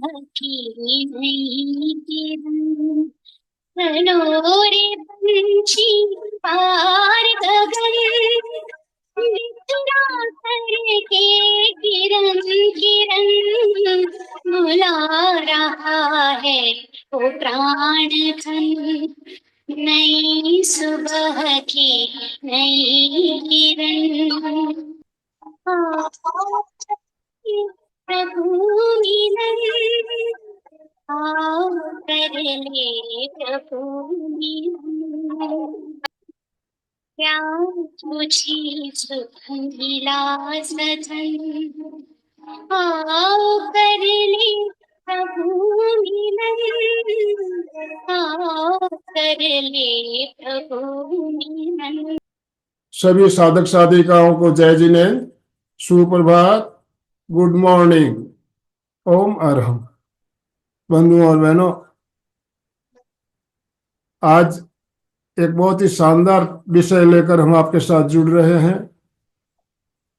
की नई किरण, चलो रे पंछी पार गगन, बिखरा करके किरण किरण बुला रहा है वो प्राण धन। नई सुबह की नई किरण, प्रभु मिलन, आओ कर ले प्रभु मिलन। प्यार तुझे सुख मिला सजन, आओ कर ले प्रभु मिलन, आओ कर ले प्रभु मिलन। सभी साधक साधिकाओं को जय जिनेन्द्र, सुप्रभात, गुड मॉर्निंग, ओम अरहम। बंधुओं और बहनों, आज एक बहुत ही शानदार विषय लेकर हम आपके साथ जुड़ रहे हैं।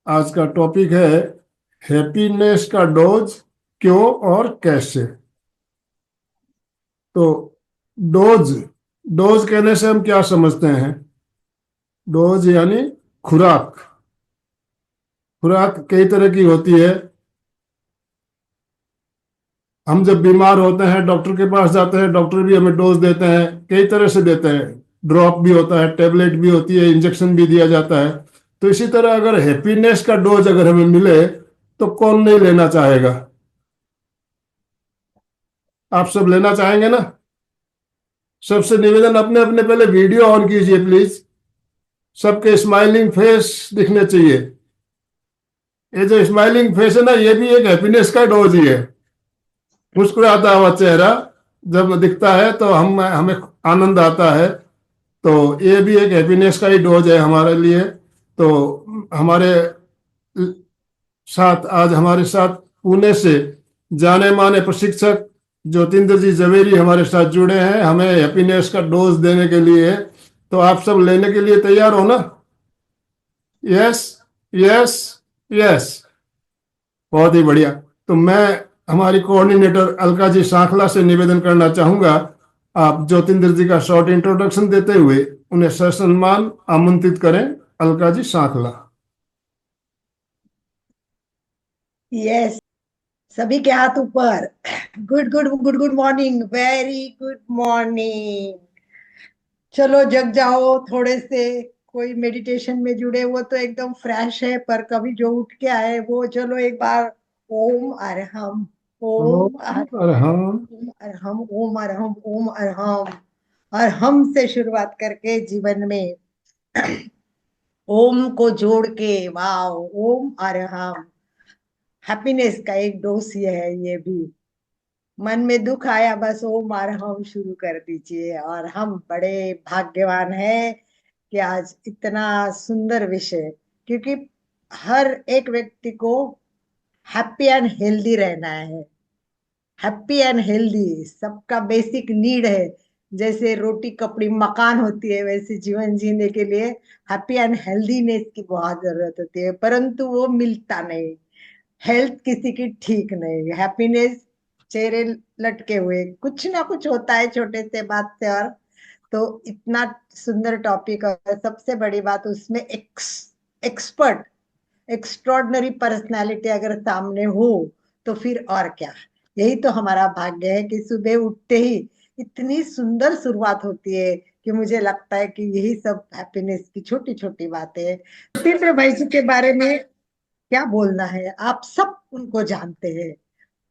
आज का टॉपिक है हैप्पीनेस का डोज क्यों और कैसे। तो डोज डोज कहने से हम क्या समझते हैं? डोज यानी खुराक। खुराक कई तरह की होती है। हम जब बीमार होते हैं डॉक्टर के पास जाते हैं, डॉक्टर भी हमें डोज देते हैं, कई तरह से देते हैं। ड्रॉप भी होता है, टेबलेट भी होती है, इंजेक्शन भी दिया जाता है। तो इसी तरह अगर हैप्पीनेस का डोज अगर हमें मिले तो कौन नहीं लेना चाहेगा? आप सब लेना चाहेंगे ना? सबसे निवेदन, अपने अपने पहले वीडियो ऑन कीजिए प्लीज। सबके स्माइलिंग फेस दिखने चाहिए। ये जो स्माइलिंग फेस है ना, ये भी एक हैप्पीनेस का डोज ही है। मुस्कुराता हुआ चेहरा जब दिखता है तो हमें आनंद आता है। तो ये भी एक हैप्पीनेस का ही डोज है हमारे लिए। तो हमारे साथ आज हमारे साथ पुणे से जाने माने प्रशिक्षक ज्योतिंद्र जी जवेरी हमारे साथ जुड़े हैं, हमें हैप्पीनेस का डोज देने के लिए। तो आप सब लेने के लिए तैयार हो ना? Yes, yes, yes. बहुत ही बढ़िया। तो मैं हमारी कोऑर्डिनेटर अलका जी सांखला से निवेदन करना चाहूंगा, आप ज्योतिंद्र जी का शॉर्ट इंट्रोडक्शन देते हुए उन्हें ससम्मान आमंत्रित करें। अलका जी सांखला। यस, सभी के हाथ ऊपर। Good good good good morning, very good morning. चलो जग जाओ थोड़े से। कोई मेडिटेशन में जुड़े वो तो एकदम फ्रेश है, पर कभी जो उठ के आए वो चलो एक बार ओम अरहम, ओम और हम ओम अरहम, ओम अरहम, ओम अरहम। और हम से शुरुआत करके जीवन में ओम को जोड़ के, वाह, ओम अरहम। हैप्पीनेस का एक डोज ये है। ये भी मन में दुख आया बस ओम अरहम शुरू कर दीजिए। और हम बड़े भाग्यवान हैं कि आज इतना सुंदर विषय, क्योंकि हर एक व्यक्ति को हैप्पी एंड हेल्दी रहना है। हैप्पी एंड हेल्दी सबका बेसिक नीड है। जैसे रोटी कपड़ी मकान होती है, वैसे जीवन जीने के लिए हैप्पी एंड हेल्दीनेस की बहुत जरूरत होती है, परंतु वो मिलता नहीं। हेल्थ किसी की ठीक नहीं, हैप्पीनेस चेहरे लटके हुए, कुछ ना कुछ होता है छोटे से बात से। और तो इतना सुंदर टॉपिक, और सबसे बड़ी बात उसमें एक्सपर्ट, एक्स्ट्रॉर्डनरी पर्सनालिटी अगर सामने हो तो फिर और क्या। यही तो हमारा भाग्य है कि सुबह उठते ही इतनी सुंदर शुरुआत होती है कि मुझे लगता है कि यही सब हैप्पीनेस की छोटी छोटी बातें हैं। तीव्र भाई जी के बारे में क्या बोलना है, आप सब उनको जानते हैं।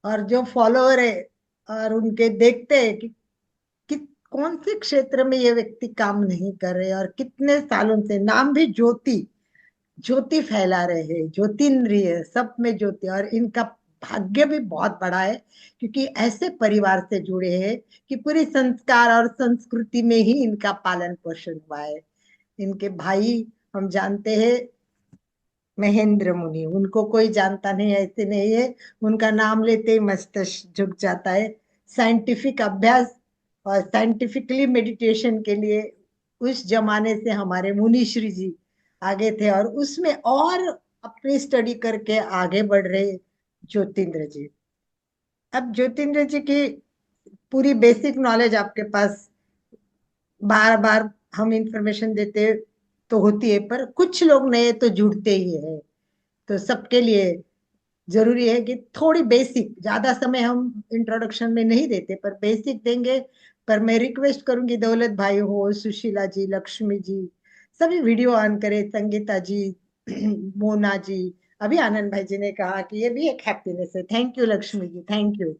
और जो फॉलोअर है और उनके देखते हैं कि कौन से क्षेत्र में ये व्यक्ति काम नहीं कर रहे, और कितने सालों से नाम भी ज्योति, ज्योति फैला रहे हैं, ज्योतिन्द्रिय सब में ज्योति। और इनका भाग्य भी बहुत बड़ा है, क्योंकि ऐसे परिवार से जुड़े हैं कि पूरी संस्कार और संस्कृति में ही इनका पालन पोषण हुआ है। इनके भाई हम जानते हैं, महेंद्र मुनि, उनको कोई जानता नहीं ऐसे नहीं है। उनका नाम लेते ही मस्तिष्क झुक जाता है। साइंटिफिक अभ्यास और साइंटिफिकली मेडिटेशन के लिए उस जमाने से हमारे मुनीश्री जी आगे थे, और उसमें और अपनी स्टडी करके आगे बढ़ रहे ज्योतिन्द्र जी। अब ज्योतिन्द्र जी की पूरी बेसिक नॉलेज आपके पास, बार बार हम इंफॉर्मेशन देते तो होती है, पर कुछ लोग नए तो जुड़ते ही है। तो सबके लिए जरूरी है कि थोड़ी बेसिक, ज्यादा समय हम इंट्रोडक्शन में नहीं देते पर बेसिक देंगे। पर मैं रिक्वेस्ट करूंगी दौलत भाई हो, सुशीला जी, लक्ष्मी जी, सभी वीडियो ऑन करें, संगीता जी, मोना जी। अभी आनंद भाई जी ने कहा कि ये भी एक हैप्पीनेस है। Thank you Lakshmi ji, thank you.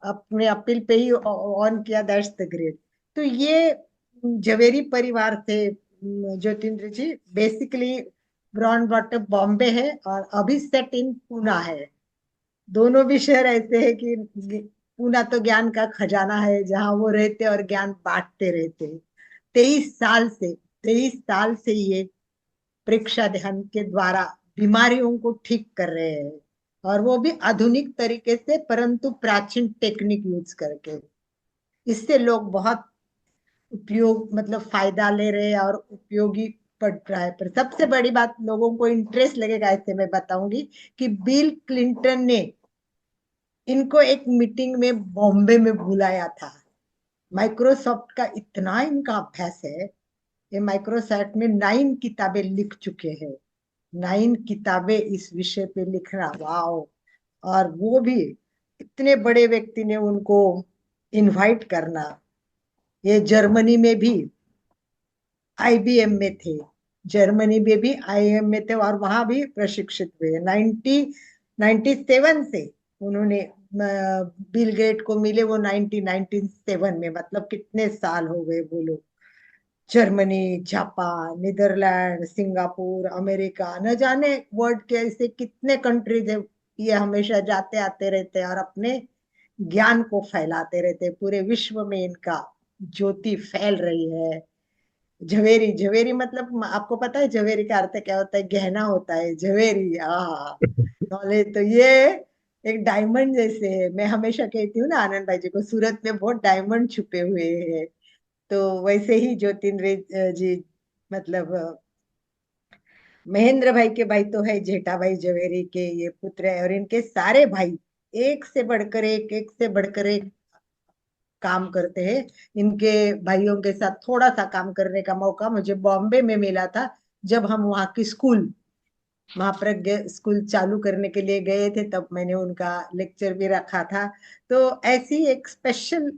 अपने अपील पे ही ऑन किया, दैट्स द ग्रेट। तो ये जवेरी परिवार से Jyotindra ji basically born brought up Bombay है और अभी सेट इन पूना है। दोनों भी शहर ऐसे हैं कि पूना तो ज्ञान का खजाना है, जहां वो रहते और ज्ञान बांटते रहते हैं। 23 साल से ये प्रेक्षा ध्यान के द्वारा बीमारियों को ठीक कर रहे हैं, और वो भी आधुनिक तरीके से, परंतु प्राचीन टेक्निक यूज करके। इससे लोग बहुत उपयोग, मतलब फायदा ले रहे हैं और उपयोगी पड़ रहा है। पर सबसे बड़ी बात, लोगों को इंटरेस्ट लगेगा ऐसे मैं बताऊंगी कि बिल क्लिंटन ने इनको एक मीटिंग में बॉम्बे में बुलाया था। माइक्रोसॉफ्ट का इतना इनका अभ्यास है, ये माइक्रोसॉफ्ट में 9 किताबें लिख चुके हैं। 9 किताबें इस विषय पे लिखना, वाओ। और वो भी इतने बड़े व्यक्ति ने उनको इनवाइट करना। ये जर्मनी में भी आईबीएम में थे, जर्मनी में भी आईएम में थे, और वहां भी प्रशिक्षित हुए। 1997 से उन्होंने बिल गेट को मिले, वो 1997 में, मतलब कितने साल हो गए बोलो। Germany, Japan, Netherland, Singapore, America, न जाने वर्ल्ड के ऐसे कितने कंट्रीज है। ये हमेशा जाते आते रहते हैं और अपने ज्ञान को फैलाते रहते हैं। पूरे विश्व में इनका ज्योति फैल रही है। झवेरी, झवेरी मतलब आपको पता है झवेरी का अर्थ क्या होता है? गहना होता है झवेरी। नॉलेज तो ये एक डायमंड जैसे है। मैं हमेशा कहती हूँ ना आनंद भाई जी को, सूरत में बहुत डायमंड छुपे हुए हैं। तो वैसे ही ज्योतिन्द्र जी, मतलब महेंद्र भाई के भाई तो है जेठा भाई झवेरी के ये पुत्र है, और इनके सारे भाई एक से बढ़कर एक से बढ़कर एक काम करते हैं। इनके भाइयों के साथ थोड़ा सा काम करने का मौका मुझे बॉम्बे में मिला था, जब हम वहाँ की स्कूल, महाप्रज्ञ स्कूल चालू करने के लिए गए थे, तब मैंने उनका लेक्चर भी रखा था। तो ऐसी एक स्पेशल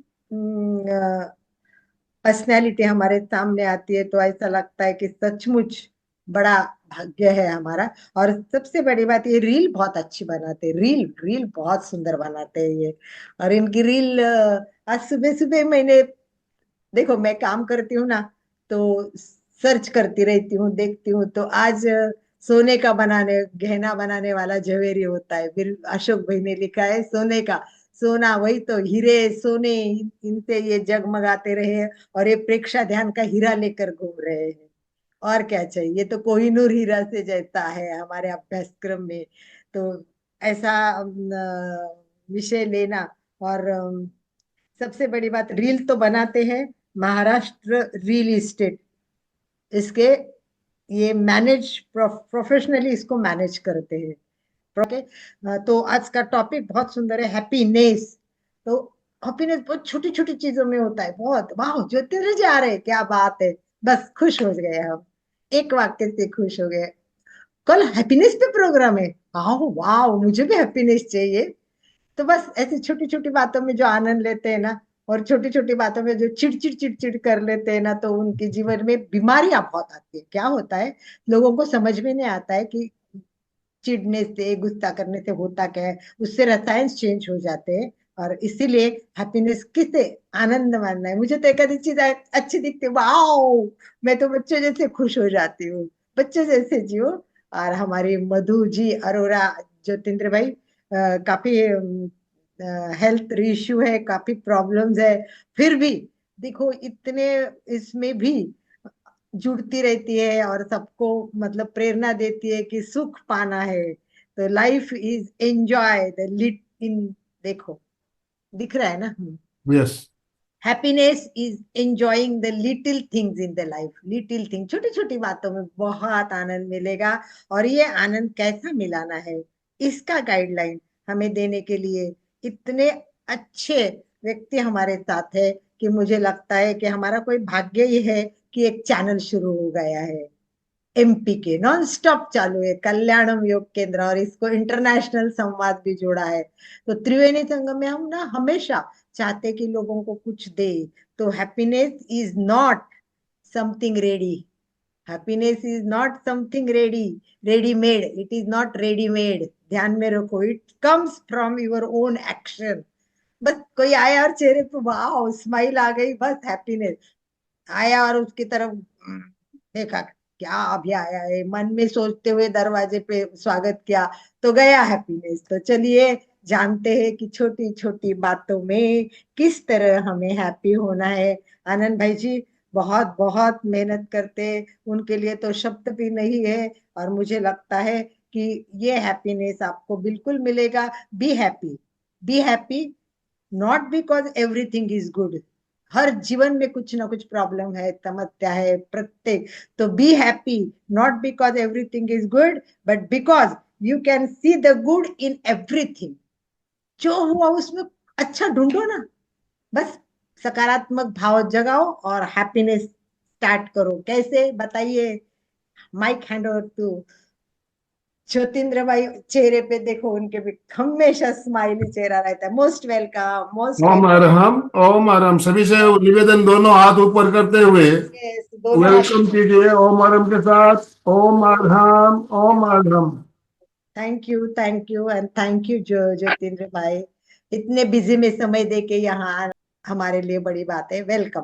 पर्सनैलिटी हमारे सामने आती है तो ऐसा लगता है कि सचमुच बड़ा भाग्य है हमारा। और सबसे बड़ी बात, ये रील बहुत अच्छी बनाते हैं, रील रील बहुत सुंदर बनाते हैं ये। और इनकी रील आज सुबह सुबह मैंने, देखो मैं काम करती हूँ ना, तो सर्च करती रहती हूँ, देखती हूँ, तो आज सोने का बनाने, गहना बनाने वाला झवेरी होता है। फिर अशोक भाई ने लिखा है सोने का, सोना वही तो, हीरे सोने इनसे ये जगमगाते रहे, और ये प्रेक्षा ध्यान का हीरा लेकर घूम रहे हैं। और क्या चाहिए? ये तो कोहिनूर हीरा से जैसा है हमारे अभ्यासक्रम में। तो ऐसा विषय लेना। और सबसे बड़ी बात, रील तो बनाते हैं, महाराष्ट्र रील इस्टेट इसके, ये मैनेज प्रोफेशनली इसको मैनेज करते हैं। ओके। तो आज का टॉपिक बहुत सुंदर है, हैप्पीनेस। तो हैप्पीनेस बहुत छोटी छोटी चीजों में होता है। बहुत वाह, ज्योतिर्मय जी आ रहे हैं, क्या बात है। बस खुश हो गए हम, एक वाक्य से खुश हो गए। कल हैप्पीनेस पे प्रोग्राम है। वाह वाह, मुझे भी हैप्पीनेस चाहिए। तो बस ऐसी छोटी छोटी बातों में जो आनंद लेते हैं ना, और छोटी छोटी बातों में जो चिड़चिड़ चिड़चिड़ कर लेते हैं ना, तो उनके जीवन में बीमारियां बहुत आती है। क्या होता है, लोगों को समझ में नहीं आता है कि चिढ़ने से, गुस्सा करने से होता क्या है। उससे रसायन चेंज हो जाते हैं। और इसीलिए हैप्पीनेस किसे आनंद मानना है। मुझे तो एक आधी चीज अच्छी दिखती है, वाओ, मैं तो बच्चों जैसे खुश हो जाती हूँ, बच्चों जैसे जियो। और हमारी मधु जी अरोरा, ज्योतिन्द्र भाई, काफी हेल्थ इश्यू है, काफी प्रॉब्लम्स है, फिर भी देखो इतने इसमें भी जुड़ती रहती है और सबको मतलब प्रेरणा देती है कि सुख पाना है तो life is enjoy the lit in, देखो दिख रहा है ना। Yes. Happiness is enjoying the little things in the life. Little thing, छोटी छोटी बातों में बहुत आनंद मिलेगा। और ये आनंद कैसा मिलाना है, इसका गाइडलाइन हमें देने के लिए इतने अच्छे व्यक्ति हमारे साथ है कि मुझे लगता है कि हमारा कोई भाग्य ही है कि एक चैनल शुरू हो गया है। एमपी के नॉन स्टॉप चालू है कल्याणम योग केंद्र, और इसको इंटरनेशनल संवाद भी जोड़ा है। तो त्रिवेणी संगम में हम ना हमेशा चाहते कि लोगों को कुछ दे। तो happiness is not something ready, happiness is not something ready made, it is not readymade. ध्यान में रखो, it comes from your own action. बस कोई आया और चेहरे पे वाह स्माइल आ गई, बस हैप्पीनेस आया, और उसकी तरफ देखा क्या अभी आया है, मन में सोचते हुए दरवाजे पे स्वागत किया तो गया हैप्पीनेस। तो चलिए जानते हैं कि छोटी छोटी बातों में किस तरह हमें हैप्पी होना है। आनंद भाई जी बहुत बहुत मेहनत करते हैं, उनके लिए तो शब्द भी नहीं है। और मुझे लगता है कि ये हैप्पीनेस आपको बिल्कुल मिलेगा। Be happy, be happy, not because everything is good. हर जीवन में कुछ ना कुछ प्रॉब्लम है, समस्या है प्रत्येक। तो B happy, not because everything is good, but because you can see the good in everything. जो हुआ उसमें अच्छा ढूंढो ना, बस सकारात्मक भाव जगाओ और हैप्पीनेस स्टार्ट करो। कैसे बताइए? Mic hand over to Jyotindra भाई। चेहरे पे देखो उनके भी हमेशा स्माइली चेहरा रहता है। मोस्ट वेलकम, मोस्ट ओम वेलकम। अरहम, ओम अरहम। सभी से निवेदन, दोनों हाथ ऊपर करते हुए दोनों हाथ। वेलकम कीजिए ओम अरहम के साथ। Om Arham, Om Arham. Thank you and thank you Jyotindra भाई, इतने बिजी में समय दे के यहाँ हमारे लिए बड़ी बात है। Welcome.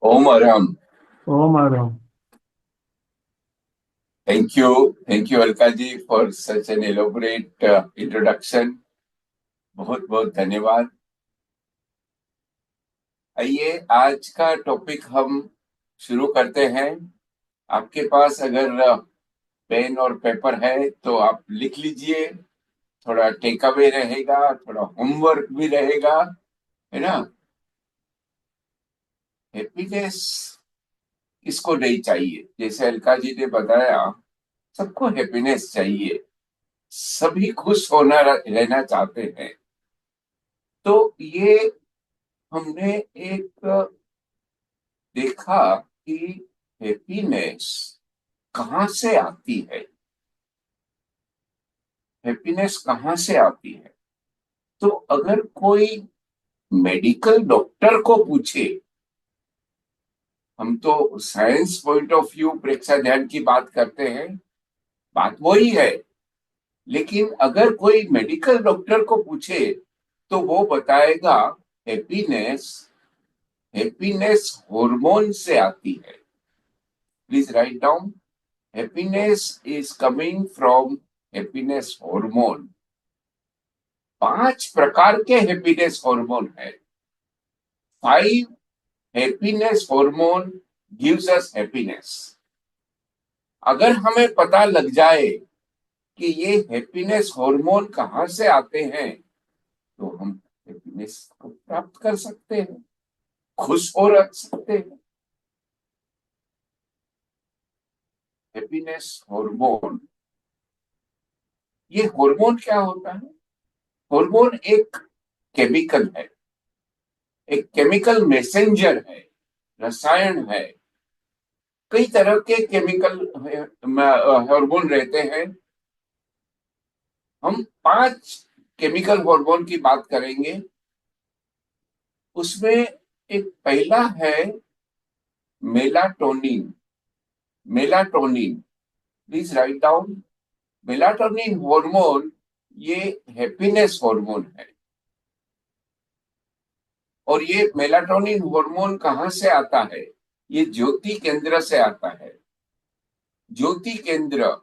Om Aram. Om Arham. Thank you, Alka ji, for such an elaborate introduction. बहुत बहुत धन्यवाद। आइए आज का टॉपिक हम शुरू करते हैं। आपके पास अगर पेन और पेपर है तो आप लिख लीजिए। थोड़ा टेक अवे रहेगा, थोड़ा होमवर्क भी रहेगा, है ना। हैप्पीनेस किसको नहीं चाहिए? जैसे अलका जी ने बताया, सबको हैप्पीनेस चाहिए, सभी खुश होना रहना चाहते हैं। तो ये हमने एक देखा कि हैप्पीनेस कहाँ से आती है। हैप्पीनेस कहाँ से आती है? तो अगर कोई मेडिकल डॉक्टर को पूछे, हम तो साइंस पॉइंट ऑफ व्यू प्रेक्षा ध्यान की बात करते हैं, बात वही है, लेकिन अगर कोई मेडिकल डॉक्टर को पूछे तो वो बताएगा हैप्पीनेस हैप्पीनेस हार्मोन से आती है। Please write down, happiness is coming from happiness hormone. 5 प्रकार के हैप्पीनेस हार्मोन है। 5 happiness hormone gives us happiness. अगर हमें पता लग जाए कि ये हैप्पीनेस हार्मोन कहाँ से आते हैं तो हम हैप्पीनेस को प्राप्त कर सकते हैं, खुश हो रख सकते हैं। हैप्पीनेस हार्मोन, ये हार्मोन क्या होता है? हार्मोन एक केमिकल है, एक केमिकल मैसेंजर है, रसायन है। कई तरह के केमिकल हार्मोन रहते हैं। हम 5 केमिकल हार्मोन की बात करेंगे। उसमें एक पहला है melatonin. Melatonin, please write down. Melatonin hormone ये हैप्पीनेस हार्मोन है। और ये मेलाटोनिन हार्मोन कहाँ से आता है? ये ज्योति केंद्र से आता है। ज्योति केंद्र,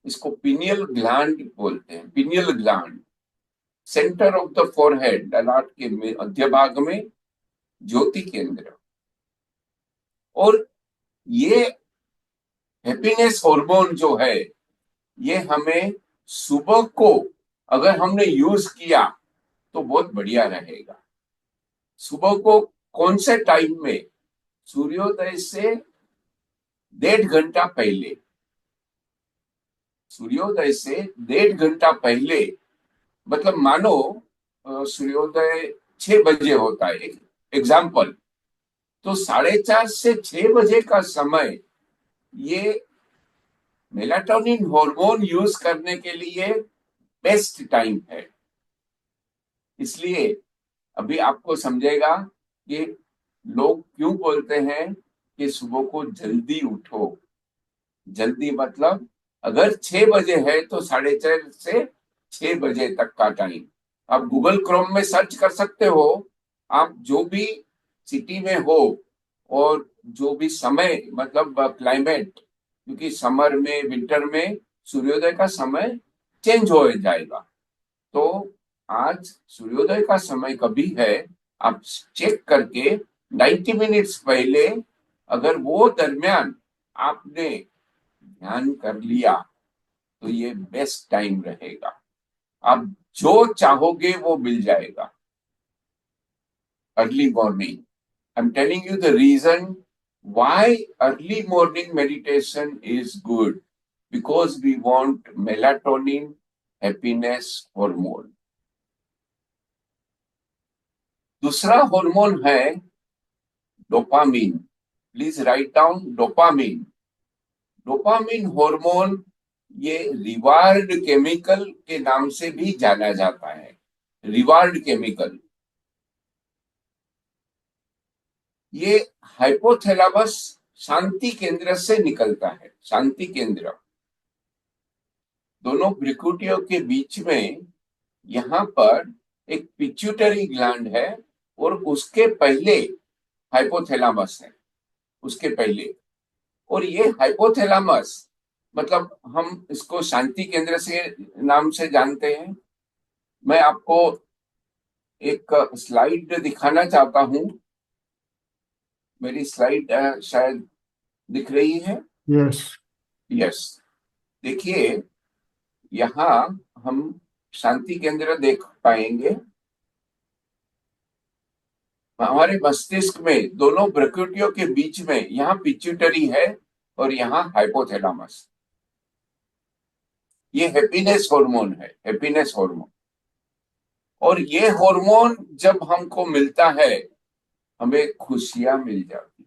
इसको पिनियल ग्लैंड बोलते हैं। Pineal gland, centre of the forehead, ललाट के मध्य भाग में ज्योति केंद्र। और ये हैप्पीनेस हार्मोन जो है, ये हमें सुबह को अगर हमने यूज किया तो बहुत बढ़िया रहेगा। सुबह को कौन से टाइम में? सूर्योदय से 1.5 घंटा पहले। सूर्योदय से 1.5 घंटा पहले, मतलब मानो सूर्योदय 6 बजे होता है, एग्जाम्पल, तो 4:30 से 6 बजे का समय ये मेलाटोनिन हार्मोन यूज करने के लिए बेस्ट टाइम है। इसलिए अभी आपको समझेगा कि लोग क्यों बोलते हैं कि सुबह को जल्दी उठो। जल्दी मतलब अगर 6 बजे है तो 4:30 से 6 बजे तक का टाइम। आप गूगल क्रोम में सर्च कर सकते हो, आप जो भी सिटी में हो और जो भी समय मतलब क्लाइमेट, क्योंकि समर में विंटर में सूर्योदय का समय चेंज हो जाएगा। तो आज सूर्योदय का समय कभी है, आप चेक करके 90 मिनट्स पहले अगर वो दरमियान आपने ध्यान कर लिया तो ये बेस्ट टाइम रहेगा। आप जो चाहोगे वो मिल जाएगा। Early morning, I am telling you the reason why early morning meditation is good, because we want melatonin, happiness hormone। दूसरा हार्मोन है dopamine. Please write down dopamine. Dopamine hormone ये रिवार्ड केमिकल के नाम से भी जाना जाता है। रिवार्ड केमिकल ये हाइपोथैलेमस शांति केंद्र से निकलता है। शांति केंद्र दोनों भ्रुकुटियों के बीच में यहाँ पर एक पिट्यूटरी ग्लैंड है और उसके पहले हाइपोथैलेमस है, उसके पहले। और ये हाइपोथैलेमस मतलब हम इसको शांति केंद्र से नाम से जानते हैं। मैं आपको एक स्लाइड दिखाना चाहता हूं। मेरी स्लाइड शायद दिख रही है। यस। यस, देखिए यहाँ हम शांति केंद्र देख पाएंगे। हमारे मस्तिष्क में दोनों भ्रुकुटियों के बीच में यहाँ पिट्यूटरी है और यहाँ हाइपोथैलेमस। ये हैप्पीनेस हार्मोन है, हैप्पीनेस हार्मोन। और ये हार्मोन जब हमको मिलता है हमें खुशियां मिल जाती।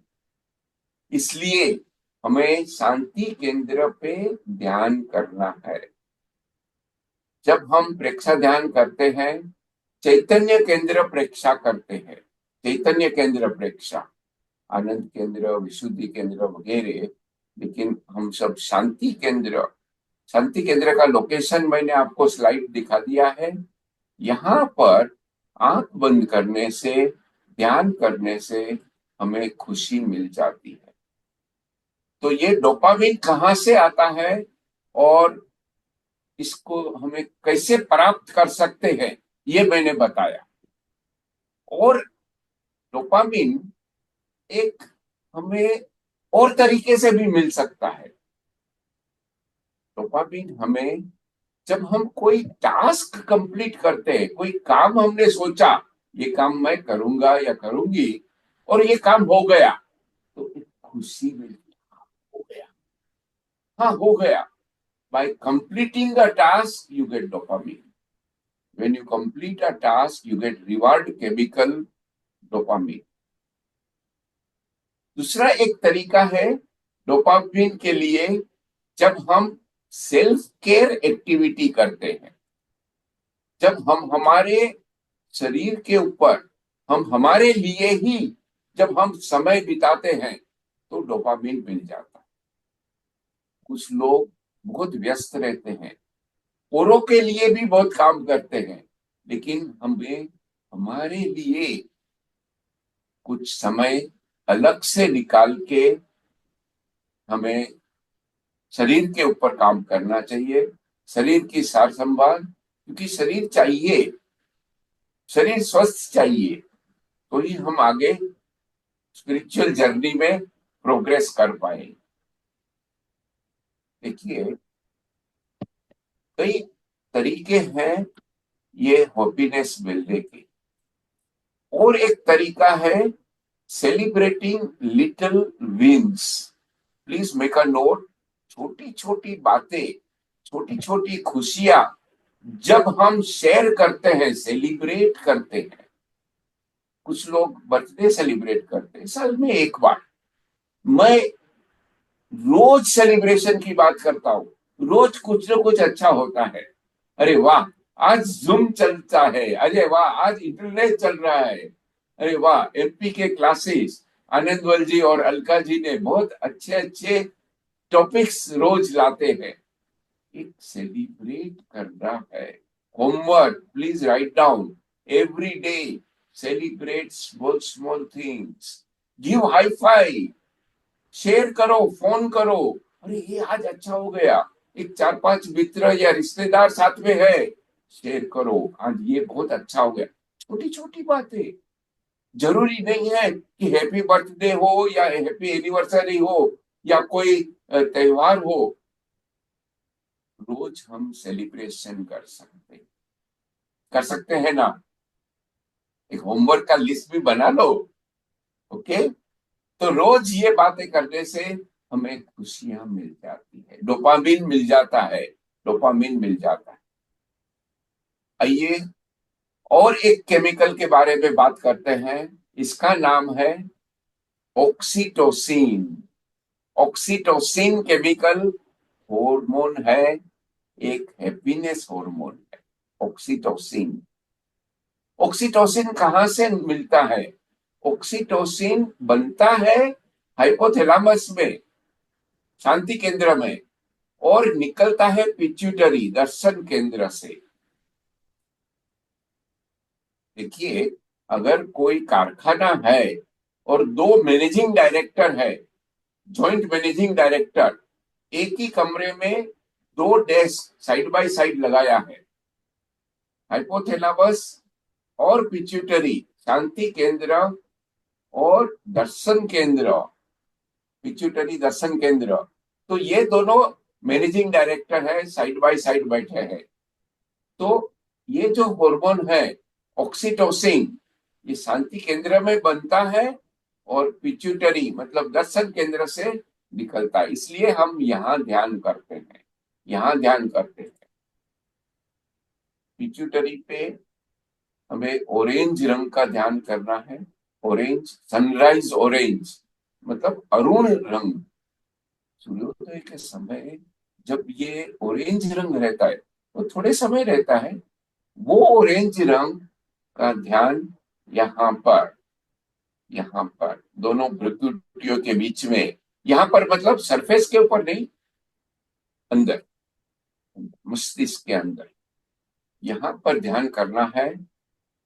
इसलिए हमें शांति केंद्र पे ध्यान करना है। जब हम प्रेक्षा ध्यान करते हैं, चैतन्य केंद्र प्रेक्षा करते हैं, चैतन्य केंद्र प्रेक्षा, आनंद केंद्र, विशुद्धि केंद्र वगैरह, लेकिन हम सब शांति केंद्र, शांति केंद्र का लोकेशन मैंने आपको स्लाइड दिखा दिया है। यहाँ पर आंख बंद करने से, ध्यान करने से हमें खुशी मिल जाती है। तो ये डोपामिन कहाँ से आता है और इसको हमें कैसे प्राप्त कर सकते हैं ये मैंने बताया। और डोपामिन एक हमें और तरीके से भी मिल सकता है। डोपामिन हमें जब हम कोई टास्क कंप्लीट करते हैं, कोई काम हमने सोचा ये काम मैं करूंगा या करूंगी और ये काम हो गया तो एक खुशी मिलती, हो गया, हाँ हो गया। By completing a task you get dopamine. When you complete a task you get reward chemical dopamine। दूसरा एक तरीका है डोपामिन के लिए, जब हम सेल्फ केयर एक्टिविटी करते हैं, जब हम हमारे शरीर के ऊपर, हम हमारे लिए ही जब हम समय बिताते हैं तो डोपामिन मिल जाता है। कुछ लोग बहुत व्यस्त रहते हैं, औरों के लिए भी बहुत काम करते हैं, लेकिन हमें हमारे लिए कुछ समय अलग से निकाल के हमें शरीर के ऊपर काम करना चाहिए, शरीर की सार संभाल। क्योंकि शरीर चाहिए, शरीर स्वस्थ चाहिए तो ही हम आगे स्पिरिचुअल जर्नी में प्रोग्रेस कर पाए। देखिए कई तरीके हैं ये हैप्पीनेस मिलने के। और एक तरीका है celebrating little wins. Please make a note. छोटी छोटी बातें, छोटी छोटी खुशियां जब हम शेयर करते हैं, सेलिब्रेट करते हैं, कुछ लोग बर्थडे सेलिब्रेट करते हैं साल में एक बार, मैं रोज सेलिब्रेशन की बात करता हूं। रोज कुछ ना कुछ अच्छा होता है। अरे वाह, आज जूम चलता है, अरे वाह आज इंटरनेट चल रहा है, अरे वाह एमपी के क्लासेस आनंदवल जी और अलका जी ने बहुत अच्छे अच्छे टॉपिक्स रोज लाते हैं। एक सेलिब्रेट करना है। Homework please write down every day, celebrate small small things, give high five, share करो, फोन करो, अरे ये आज अच्छा हो गया, एक 4-5 मित्र या रिश्तेदार साथ में है, शेयर करो आज ये बहुत अच्छा हो गया। छोटी छोटी बातें, जरूरी नहीं है कि हैप्पी बर्थडे हो या हैप्पी एनिवर्सरी हो या कोई त्योहार हो, रोज हम सेलिब्रेशन कर सकते हैं ना। एक होमवर्क का लिस्ट भी बना लो, ओके। तो रोज ये बातें करने से हमें खुशियां मिल जाती है, डोपामिन मिल जाता है, डोपामिन मिल जाता है। आइए और एक केमिकल के बारे में बात करते हैं, इसका नाम है ऑक्सीटोसिन। ऑक्सीटोसिन केमिकल हार्मोन है, एक हैप्पीनेस हार्मोन है ऑक्सीटोसिन। ऑक्सीटोसिन कहां से मिलता है? ऑक्सीटोसिन बनता है हाइपोथैलेमस में, शांति केंद्र में, और निकलता है पिट्यूटरी दर्शन केंद्र से। देखिए, अगर कोई कारखाना है और 2 मैनेजिंग डायरेक्टर है, जॉइंट मैनेजिंग डायरेक्टर, एक ही कमरे में 2 डेस्क साइड बाय साइड लगाया है, हाइपोथैलेमस और पिट्यूटरी, शांति केंद्र और दर्शन केंद्र, पिट्यूटरी दर्शन केंद्र, तो ये दोनों मैनेजिंग डायरेक्टर है, साइड बाय साइड बैठे हैं। तो ये जो हार्मोन है ऑक्सीटोसिन, ये शांति केंद्र में बनता है और पिट्यूटरी मतलब दर्शन केंद्र से निकलता है, इसलिए हम यहाँ ध्यान करते हैं, यहाँ ध्यान करते हैं। पिट्यूटरी पे हमें ऑरेंज रंग का ध्यान करना है, ऑरेंज, सनराइज ऑरेंज मतलब अरुण रंग, सूर्योदय के समय जब ये ऑरेंज रंग रहता है, वो थोड़े समय रहता है, वो ऑरेंज रंग का ध्यान यहाँ पर दोनों भ्रुकुटियों के बीच में, यहाँ पर मतलब सरफेस के ऊपर नहीं, अंदर मस्तिष्क के अंदर, यहाँ पर ध्यान करना है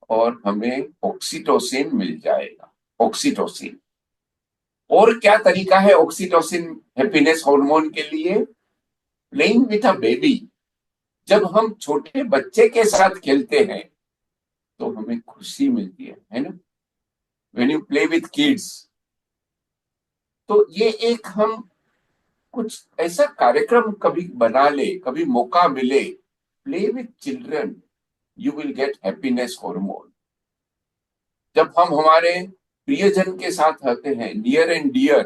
और हमें ऑक्सीटोसिन मिल जाएगा। ऑक्सीटोसिन, और क्या तरीका है ऑक्सीटोसिन हैप्पीनेस हार्मोन के लिए? प्लेइंग विथ अ बेबी, जब हम छोटे बच्चे के साथ खेलते हैं तो हमें खुशी मिलती है ना, when you play with kids. तो ये एक हम कुछ ऐसा कार्यक्रम कभी बना ले, कभी मौका मिले, play with children, you will get happiness hormone. जब हम हमारे प्रियजन के साथ रहते हैं, नियर एंड डियर,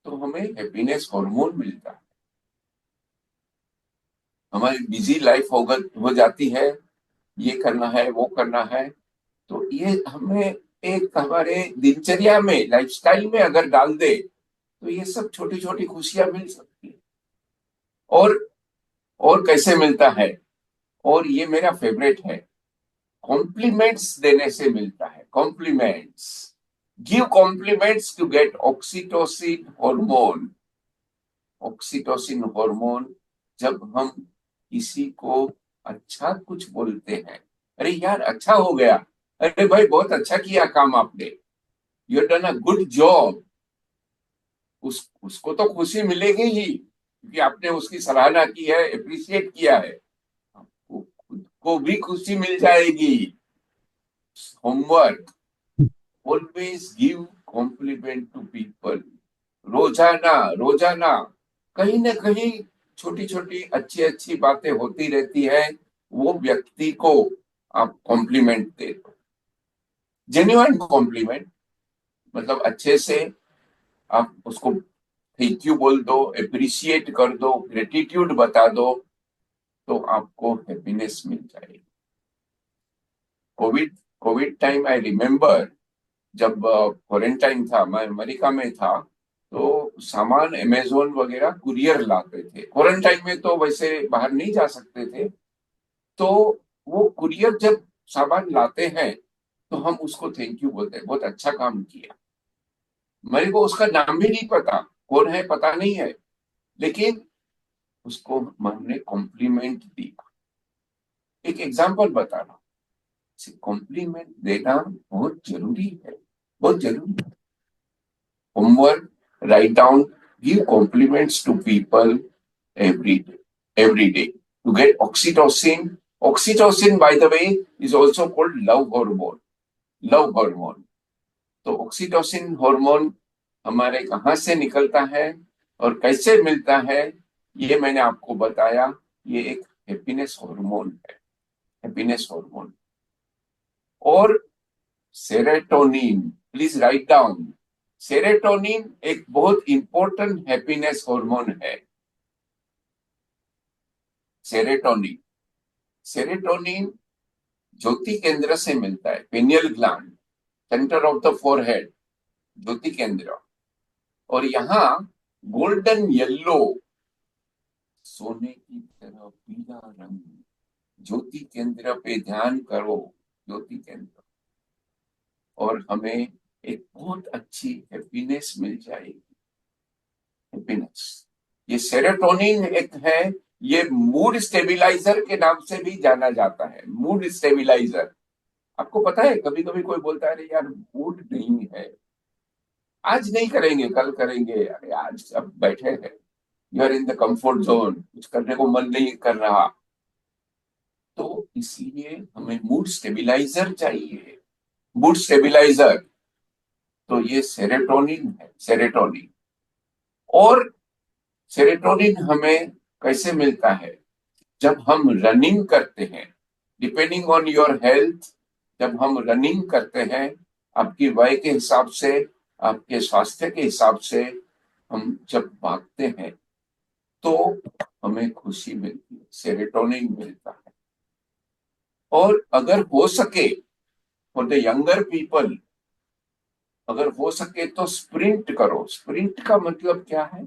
तो हमें हैप्पीनेस हार्मोन मिलता है। हमारी बिजी लाइफ हो जाती है, ये करना है वो करना है, तो ये हमें एक हमारे दिनचर्या में, लाइफस्टाइल में अगर डाल दे तो ये सब छोटी छोटी खुशियां मिल सकती है। और कैसे मिलता है? और ये मेरा फेवरेट है, कॉम्प्लीमेंट्स देने से मिलता है। Compliments, give compliments to get oxytocin hormone. Oxytocin hormone, जब हम किसी को अच्छा कुछ बोलते हैं, अरे यार अच्छा हो गया, अरे भाई बहुत अच्छा किया काम आपने, you done a good job, उसको तो खुशी मिलेगी ही क्योंकि आपने उसकी सराहना की है, अप्रिशिएट किया है, आपको खुद को भी खुशी मिल जाएगी। Homework, always give compliment to people. रोजाना रोजाना कहीं ना कहीं छोटी छोटी अच्छी अच्छी बातें होती रहती है, वो व्यक्ति को आप कॉम्प्लीमेंट दे दो, जेन्युइन कॉम्प्लीमेंट, मतलब अच्छे से आप उसको थैंक यू बोल दो, अप्रिशिएट कर दो, ग्रेटिट्यूड बता दो। तो आपको हैप्पीनेस मिल जाएगी। कोविड टाइम आई रिमेम्बर, जब क्वारंटाइन था, मैं अमेरिका में था, तो सामान अमेजोन वगैरह कुरियर लाते थे। क्वारंटाइन में तो वैसे बाहर नहीं जा सकते थे, तो वो कुरियर जब सामान लाते हैं तो हम उसको थैंक यू बोलते हैं, बहुत अच्छा काम किया। मेरे को उसका नाम भी नहीं पता, कौन है पता नहीं है, लेकिन उसको हमने कॉम्प्लीमेंट दिया। एक एग्जांपल बता रहा हूँ, कॉम्प्लीमेंट देना बहुत जरूरी है, बहुत जरूरी है। Homework, write down, give compliments to people every day to get oxytocin. Oxytocin, by the way, is also called love hormone. Love hormone. तो ऑक्सीटोसिन हार्मोन हमारे कहाँ से निकलता है और कैसे मिलता है, ये मैंने आपको बताया। ये एक हैप्पीनेस हार्मोन है, हैप्पीनेस हार्मोन। और serotonin, please write down. Serotonin एक बहुत इंपॉर्टेंट हैप्पीनेस हार्मोन है। सेरोटोनिन, सेरोटोनिन ज्योति केंद्र से मिलता है, pineal gland, centre of the forehead, ज्योति केंद्र। और यहाँ गोल्डन येलो, सोने की तरह पीला रंग, ज्योति केंद्र पे ध्यान करो, ज्योति केंद्र, और हमें एक बहुत अच्छी हैप्पीनेस मिल जाएगी। हैप्पीनेस, ये सेरोटोनिन एक है, ये मूड स्टेबिलाईजर के नाम से भी जाना जाता है। मूड स्टेबिलाईजर, आपको पता है, कभी कभी कोई बोलता है अरे यार मूड नहीं है, आज नहीं करेंगे कल करेंगे, अरे आज अब बैठे हैं, you are in the comfort zone, कुछ करने को मन नहीं कर रहा, तो इसलिए हमें मूड स्टेबिलाईजर चाहिए। मूड स्टेबिलाईजर, तो ये सेरोटोनिन है, सेरोटोनिन। और सेरोटोनिन हमें कैसे मिलता है? जब हम रनिंग करते हैं, डिपेंडिंग ऑन योर हेल्थ, जब हम रनिंग करते हैं, आपकी वय के हिसाब से, आपके स्वास्थ्य के हिसाब से, हम जब भागते हैं तो हमें खुशी मिलती है, सेरोटोनिन मिलता है। और अगर हो सके, फॉर द यंगर पीपल, अगर हो सके तो स्प्रिंट करो। स्प्रिंट का मतलब क्या है?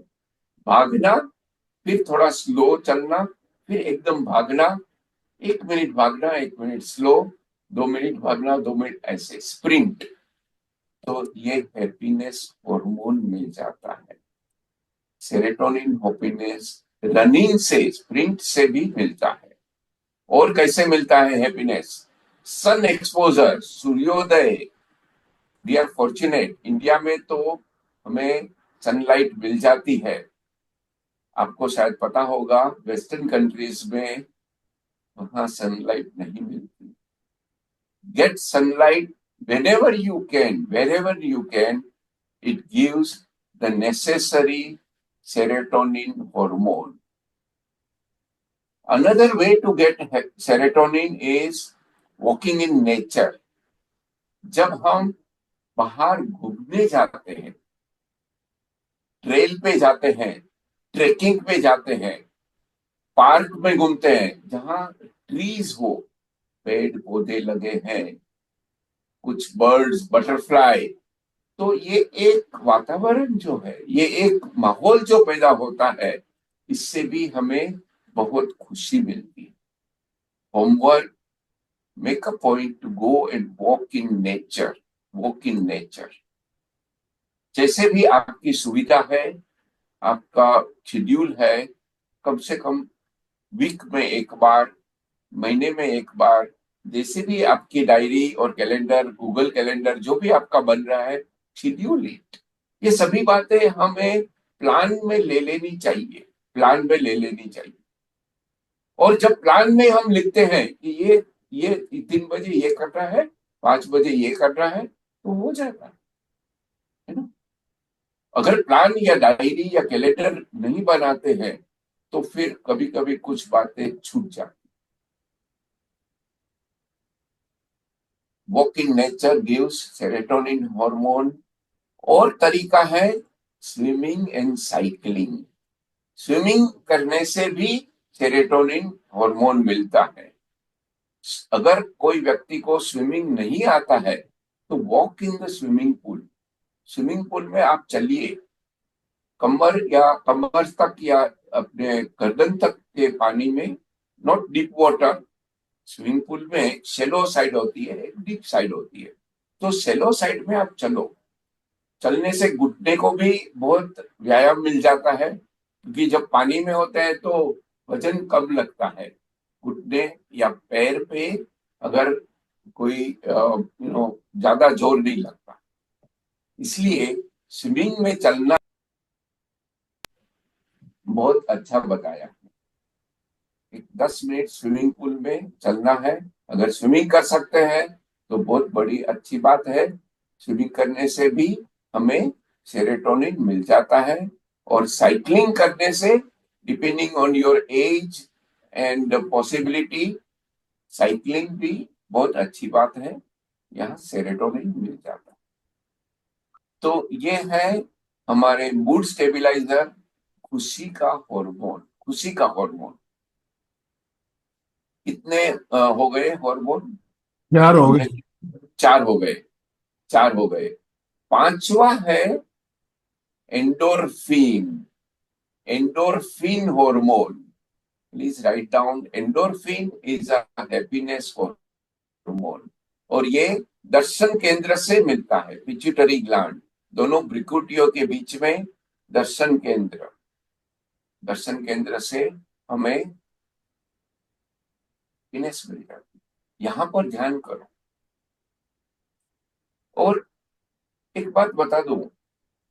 भागना, फिर थोड़ा स्लो चलना, फिर एकदम भागना, 1 मिनट भागना, 1 मिनट स्लो, 2 मिनट भागना, 2 मिनट, ऐसे स्प्रिंट। तो ये हैप्पीनेस हार्मोन मिल जाता है। सेरोटोनिन हैप्पीनेस रनिंग से, स्प्रिंट से भी मिलता है। और कैसे मिलता है हैप्पीनेस? सन एक्सपोजर, सूर्योदय। वी आर फॉर्चुनेट, इंडिया में तो हमें सनलाइट मिल जाती है। आपको शायद पता होगा वेस्टर्न कंट्रीज में वहां सनलाइट नहीं मिलती। Get sunlight whenever you can, wherever you can. It gives the necessary serotonin hormone. Another way to get serotonin is walking in nature. जब हम बाहर घूमने जाते हैं, ट्रेल पे जाते हैं, ट्रेकिंग पे जाते हैं, पार्क में घूमते हैं, जहां ट्रीज हो, पेड़ पौधे लगे हैं, कुछ बर्ड्स, बटरफ्लाई, तो ये एक वातावरण जो है, ये एक माहौल जो पैदा होता है, इससे भी हमें बहुत खुशी मिलती है। Homework, make a point to go and walk in nature, walk in nature. जैसे भी आपकी सुविधा है, आपका शेड्यूल है, कम से कम वीक में एक बार, महीने में एक बार, जैसे भी आपकी डायरी और कैलेंडर, गूगल कैलेंडर, जो भी आपका बन रहा है, शेड्यूल इट। ये सभी बातें हमें प्लान में ले लेनी चाहिए, प्लान में ले लेनी चाहिए। और जब प्लान में हम लिखते हैं कि ये 3 बजे ये कर रहा है, 5 बजे ये कर रहा है, तो हो जाता है ना। अगर प्लान या डायरी या कैलेंडर नहीं बनाते हैं तो फिर कभी कभी कुछ बातें छूट जाती। Walk in nature gives serotonin hormone. और तरीका है स्विमिंग एंड साइकिलिंग। स्विमिंग करने से भी सेरोटोनिन हार्मोन मिलता है। अगर कोई व्यक्ति को स्विमिंग नहीं आता है तो walk in the swimming pool. Swimming pool में आप चलिए, कमर तक या अपने गर्दन तक के पानी में, not deep water. Swimming pool में शेलो साइड होती है, एक डीप साइड होती है। तो शेलो साइड में आप चलो। चलने से घुटने को भी बहुत व्यायाम मिल जाता है, क्योंकि जब पानी में होते हैं तो वजन कम लगता है घुटने या पैर पे, अगर कोई ज्यादा जोर नहीं लगता। इसलिए स्विमिंग में चलना बहुत अच्छा बताया। 10 मिनट स्विमिंग पूल में चलना है। अगर स्विमिंग कर सकते हैं तो बहुत बड़ी अच्छी बात है। स्विमिंग करने से भी हमें सेरोटोनिन मिल जाता है। और साइकिलिंग करने से, depending on your age and possibility, cycling भी बहुत अच्छी बात है, यहाँ सेरोटोनिन मिल जाता है। तो ये है हमारे मूड स्टेबिलाईजर, खुशी का हार्मोन। खुशी का हार्मोन कितने हो गए हार्मोन? 4 हो हमने गए। 4 हो गए, 4 हो गए। पांचवा है endorphin. Endorphin hormone, please write down. Endorphin is a happiness hormone, और ये दर्शन केंद्र से मिलता है, पिट्यूटरी ग्लैंड, दोनों भ्रुकुटियों के बीच में दर्शन केंद्र। दर्शन केंद्र से हमें हैप्पीनेस मिल जाती है। यहां पर ध्यान करो। और एक बात बता दूं,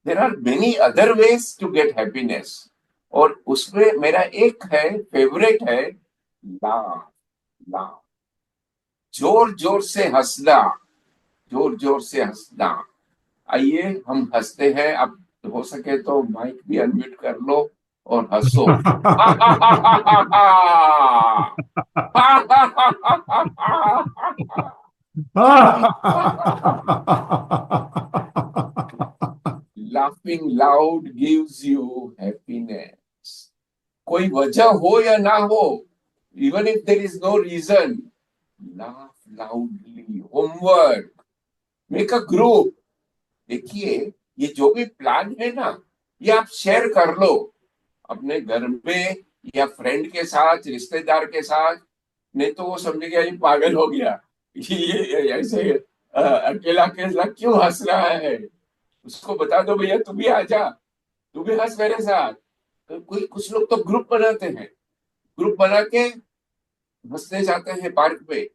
there are many other ways to get happiness, और उसमें मेरा एक है, फेवरेट है, लाफ। लाफ, जोर जोर से हंसना, जोर जोर से हंसना। आइए हम हंसते हैं। आप हो सके तो माइक भी अनम्यूट कर लो और हंसो। Laughing loud gives you happiness. कोई वजह हो या ना हो, even if there is no reason, laugh loudly. Homework, make a group. देखिए, ये जो भी प्लान है ना, ये आप शेयर कर लो अपने घर में या फ्रेंड के साथ, रिश्तेदार के साथ। नहीं तो वो समझेगा ये पागल हो गया, ये ऐसे अकेला अकेला क्यों हंस रहा है। उसको बता दो, भैया तू भी आ जा, तू भी हंस मेरे साथ। तो कोई कुछ लोग तो ग्रुप बनाते हैं, ग्रुप बना के हंसने जाते हैं पार्क में।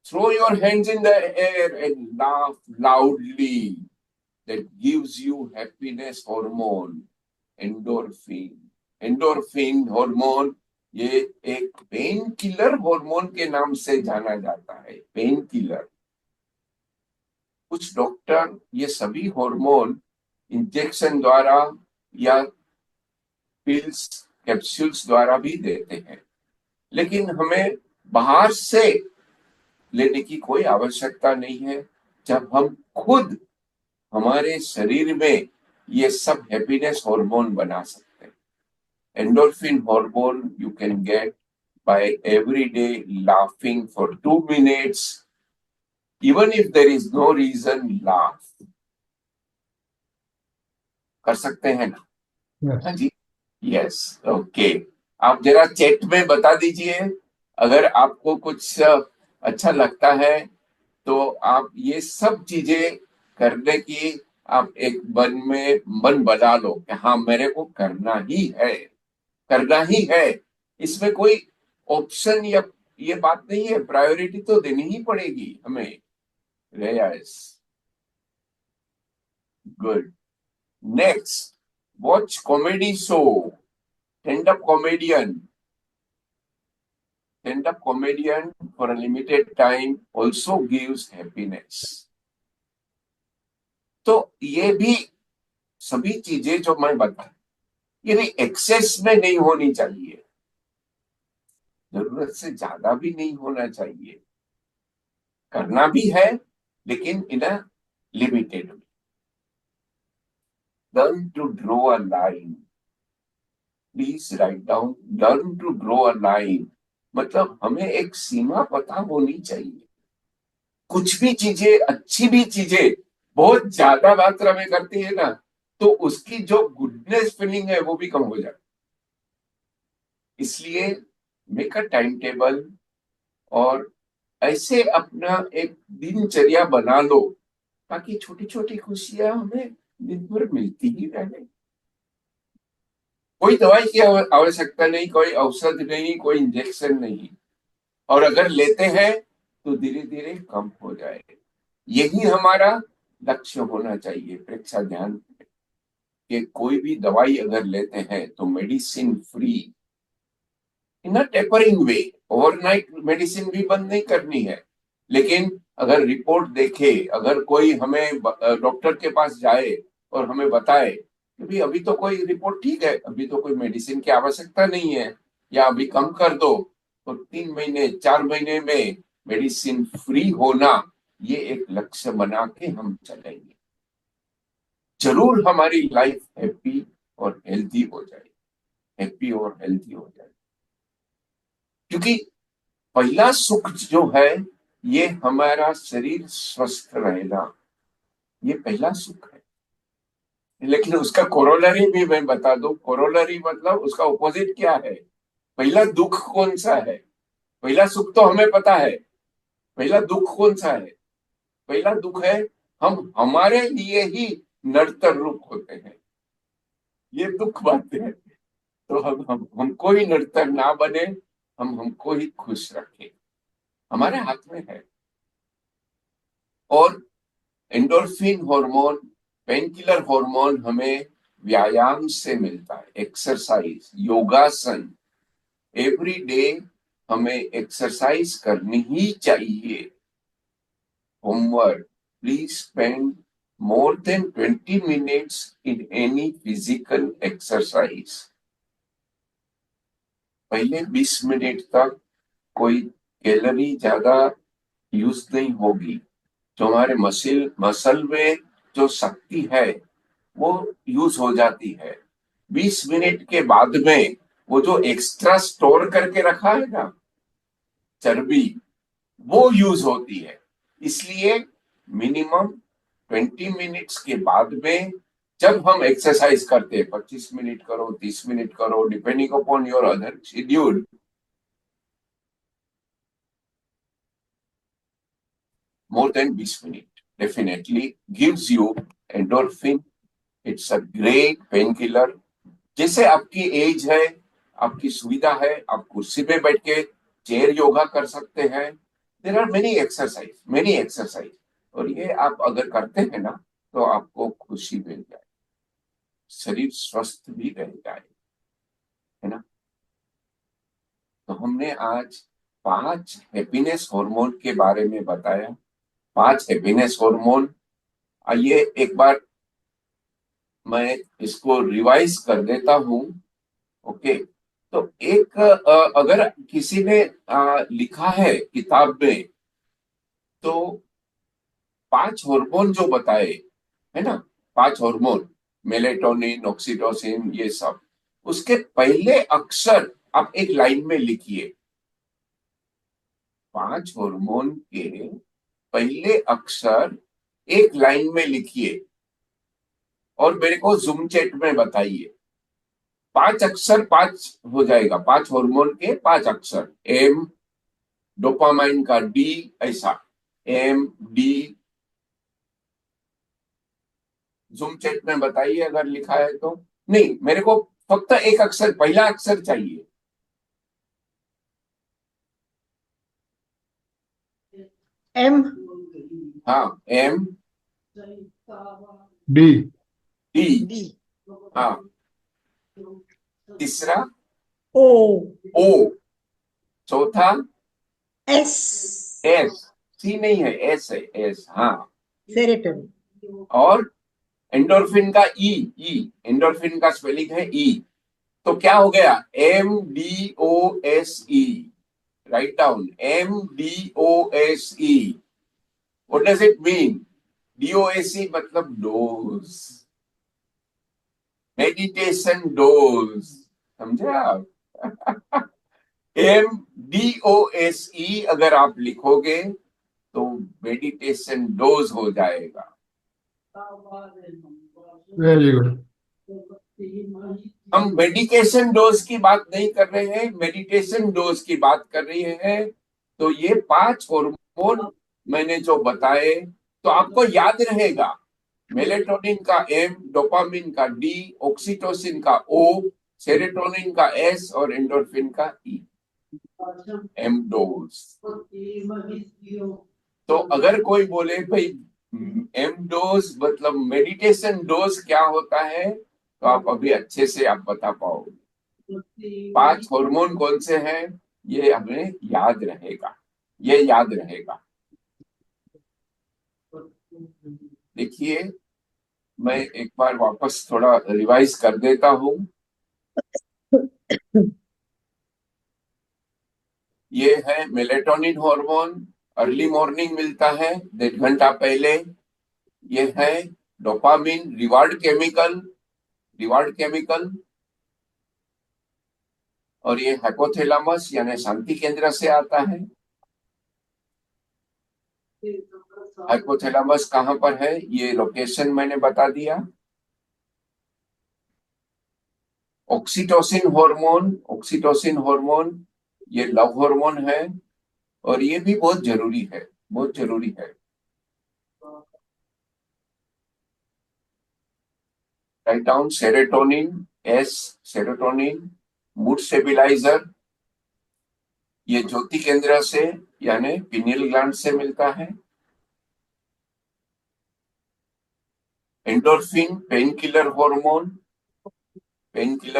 Throw your hands in the air and laugh loudly. That gives you happiness hormone, endorphin. Endorphin hormone ये एक पेन किलर हार्मोन के नाम से जाना जाता है, पेन किलर। कुछ डॉक्टर ये सभी हार्मोन इंजेक्शन द्वारा या पिल्स, कैप्सूल्स द्वारा भी देते हैं, लेकिन हमें बाहर से लेने की कोई आवश्यकता नहीं है। जब हम खुद हमारे शरीर में ये सब हैप्पीनेस हार्मोन बना सकते हैं। Endorphin hormone you can get by every day laughing for 2 minutes, even if there is no reason, laugh कर सकते हैं ना? हाँ Yes. जी, यस, ओके। आप जरा चैट में बता दीजिए, अगर आपको कुछ अच्छा लगता है तो आप ये सब चीजें करने की आप एक मन में मन बना लो कि हाँ मेरे को करना ही है, करना ही है। इसमें कोई ऑप्शन या ये बात नहीं है, प्रायोरिटी तो देनी ही पड़ेगी हमें। Yes, good. Next, watch comedy show. Stand up comedian, stand-up comedian for a limited time also gives happiness. तो ये भी सभी चीजें जो मैं बता, ये भी एक्सेस में नहीं होनी चाहिए, जरूरत से ज्यादा भी नहीं होना चाहिए। करना भी है लेकिन in a limited way. Learn to draw a line, please write down, learn to draw a line. मतलब हमें एक सीमा पता होनी चाहिए। कुछ भी चीजें, अच्छी भी चीजें बहुत ज्यादा मात्रा में करती है ना, तो उसकी जो गुडनेस फीलिंग है वो भी कम हो जाती। इसलिए मेक अ टाइम टेबल और ऐसे अपना एक दिनचर्या बना लो ताकि छोटी छोटी खुशियां हमें दिन भर मिलती ही रहे। कोई दवाई की आवश्यकता नहीं, कोई औषध नहीं, कोई इंजेक्शन नहीं। और अगर लेते हैं तो धीरे धीरे कम हो जाए। यही हमारा लक्ष्य होना चाहिए। प्रेक्षा ध्यान कि कोई भी दवाई अगर लेते हैं तो मेडिसिन फ्री, इन अ टेपरिंग वे। ओवरनाइट मेडिसिन भी बंद नहीं करनी है, लेकिन अगर रिपोर्ट देखे, अगर कोई हमें डॉक्टर के पास जाए और हमें बताए कि भाई अभी तो कोई रिपोर्ट ठीक है, अभी तो कोई मेडिसिन की आवश्यकता नहीं है, या अभी कम कर दो, तो 3 महीने 4 महीने में मेडिसिन फ्री होना, ये एक लक्ष्य बना के हम चलेंगे। जरूर हमारी लाइफ हैप्पी और हेल्थी हो जाए, हैप्पी और हेल्थी हो जाए। क्योंकि पहला सुख जो है ये हमारा शरीर स्वस्थ रहेगा, ये पहला सुख है। लेकिन उसका कोरोलरी भी मैं बता दूं। कोरोलरी मतलब उसका ऑपोजिट क्या है। पहला दुख कौन सा है? पहला सुख तो हमें पता है, पहला दुख कौन सा है? पहला दुख है हम हमारे लिए ही नड़तर रूप होते हैं। ये दुख बात है। तो हमको ही नड़तर ना बने, हम हमको ही खुश रखें, हमारे हाथ में है। और endorphin hormone, pain killer hormone हमें व्यायाम से मिलता है। एक्सरसाइज, योगासन, एवरी डे हमें एक्सरसाइज करनी ही चाहिए। Homework, please spend more than 20 minutes in any physical exercise। पहले 20 मिनट तक कोई कैलोरी ज्यादा यूज नहीं होगी। जो हमारे मसल में जो शक्ति है वो यूज हो जाती है। 20 मिनट के बाद में वो जो एक्स्ट्रा स्टोर करके रखा है ना चर्बी, वो यूज होती है। इसलिए मिनिमम 20 मिनट्स के बाद में जब हम एक्सरसाइज करते हैं, 25 मिनट करो, 30 मिनट करो, depending upon your other schedule, more than 20 minutes definitely gives you endorphin। It's a great pain killer. जैसे आपकी एज है, आपकी सुविधा है, आप कुर्सी पे बैठ के चेयर योगा कर सकते हैं। देर आर मेनी एक्सरसाइज, और ये आप अगर करते हैं ना तो आपको खुशी मिल जाए, शरीर स्वस्थ भी रह जाए, है ना। तो हमने आज 5 हैप्पीनेस हार्मोन के बारे में बताया। 5 हैप्पीनेस हार्मोन। आइए एक बार मैं इसको रिवाइज कर देता हूं। ओके। तो एक अगर किसी ने लिखा है किताब में, तो 5 हार्मोन जो बताए, है ना, 5 हार्मोन, मेलेटोनिन, ऑक्सीटोसिन, ये सब, उसके पहले अक्षर आप एक लाइन में लिखिए। 5 हार्मोन के पहले अक्षर एक लाइन में लिखिए और मेरे को जूम चैट में बताइए। 5 अक्षर, 5 हो जाएगा, 5 हार्मोन के 5 अक्षर। एम, डोपामाइन का डी, ऐसा एम डी। जूम चैट में बताइए अगर लिखा है तो। नहीं, मेरे को फक्त एक अक्षर, पहला अक्षर चाहिए। एम। हाँ, एम, डी, डी। डी। हाँ, तीसरा ओ। ओ, चौथा एस। एस। सी नहीं है, एस है, एस। हाँ। सेरेटोनिन। और एंडोर्फिन का ई, एंडोर्फिन का स्पेलिंग है ई। तो क्या हो गया? M D O S E. Write down, M D O S E. What does it mean? DOSE मतलब डोज, मेडिटेशन डोज। समझे आप? MDOSE अगर आप लिखोगे तो मेडिटेशन डोज हो जाएगा। Very good. हम मेडिकेशन डोज की बात नहीं कर रहे हैं, मेडिटेशन डोज की बात कर रही है। तो ये 5 हार्मोन मैंने जो बताए तो आपको याद रहेगा। मेलेटोनिन का M, डोपामिन का D, ऑक्सीटोसिन का O, सेरोटोनिन का S और एंडोर्फिन का E। M dose. तो अगर कोई बोले भाई M डोज मतलब मेडिटेशन डोज क्या होता है, तो आप अभी अच्छे से आप बता पाओगे। 5 हार्मोन कौन से हैं ये हमें याद रहेगा, ये याद रहेगा। देखिए मैं एक बार वापस थोड़ा रिवाइज कर देता हूं। ये है मेलेटोनिन हार्मोन, अर्ली मॉर्निंग मिलता है 1.5 घंटा पहले। ये है डोपामिन, रिवार्ड केमिकल। और ये हाइपोथैलेमस यानी शांति केंद्र से आता है। हाइपोथैलेमस कहां पर है ये लोकेशन मैंने बता दिया। ऑक्सीटोसिन हार्मोन ये लव हार्मोन है और ये भी बहुत जरूरी है, बहुत जरूरी है। Right down serotonin mood stabiliser, ये ज्योति केंद्र से यानी पिनियल ग्लैंड से मिलता है। Endorphin pain killer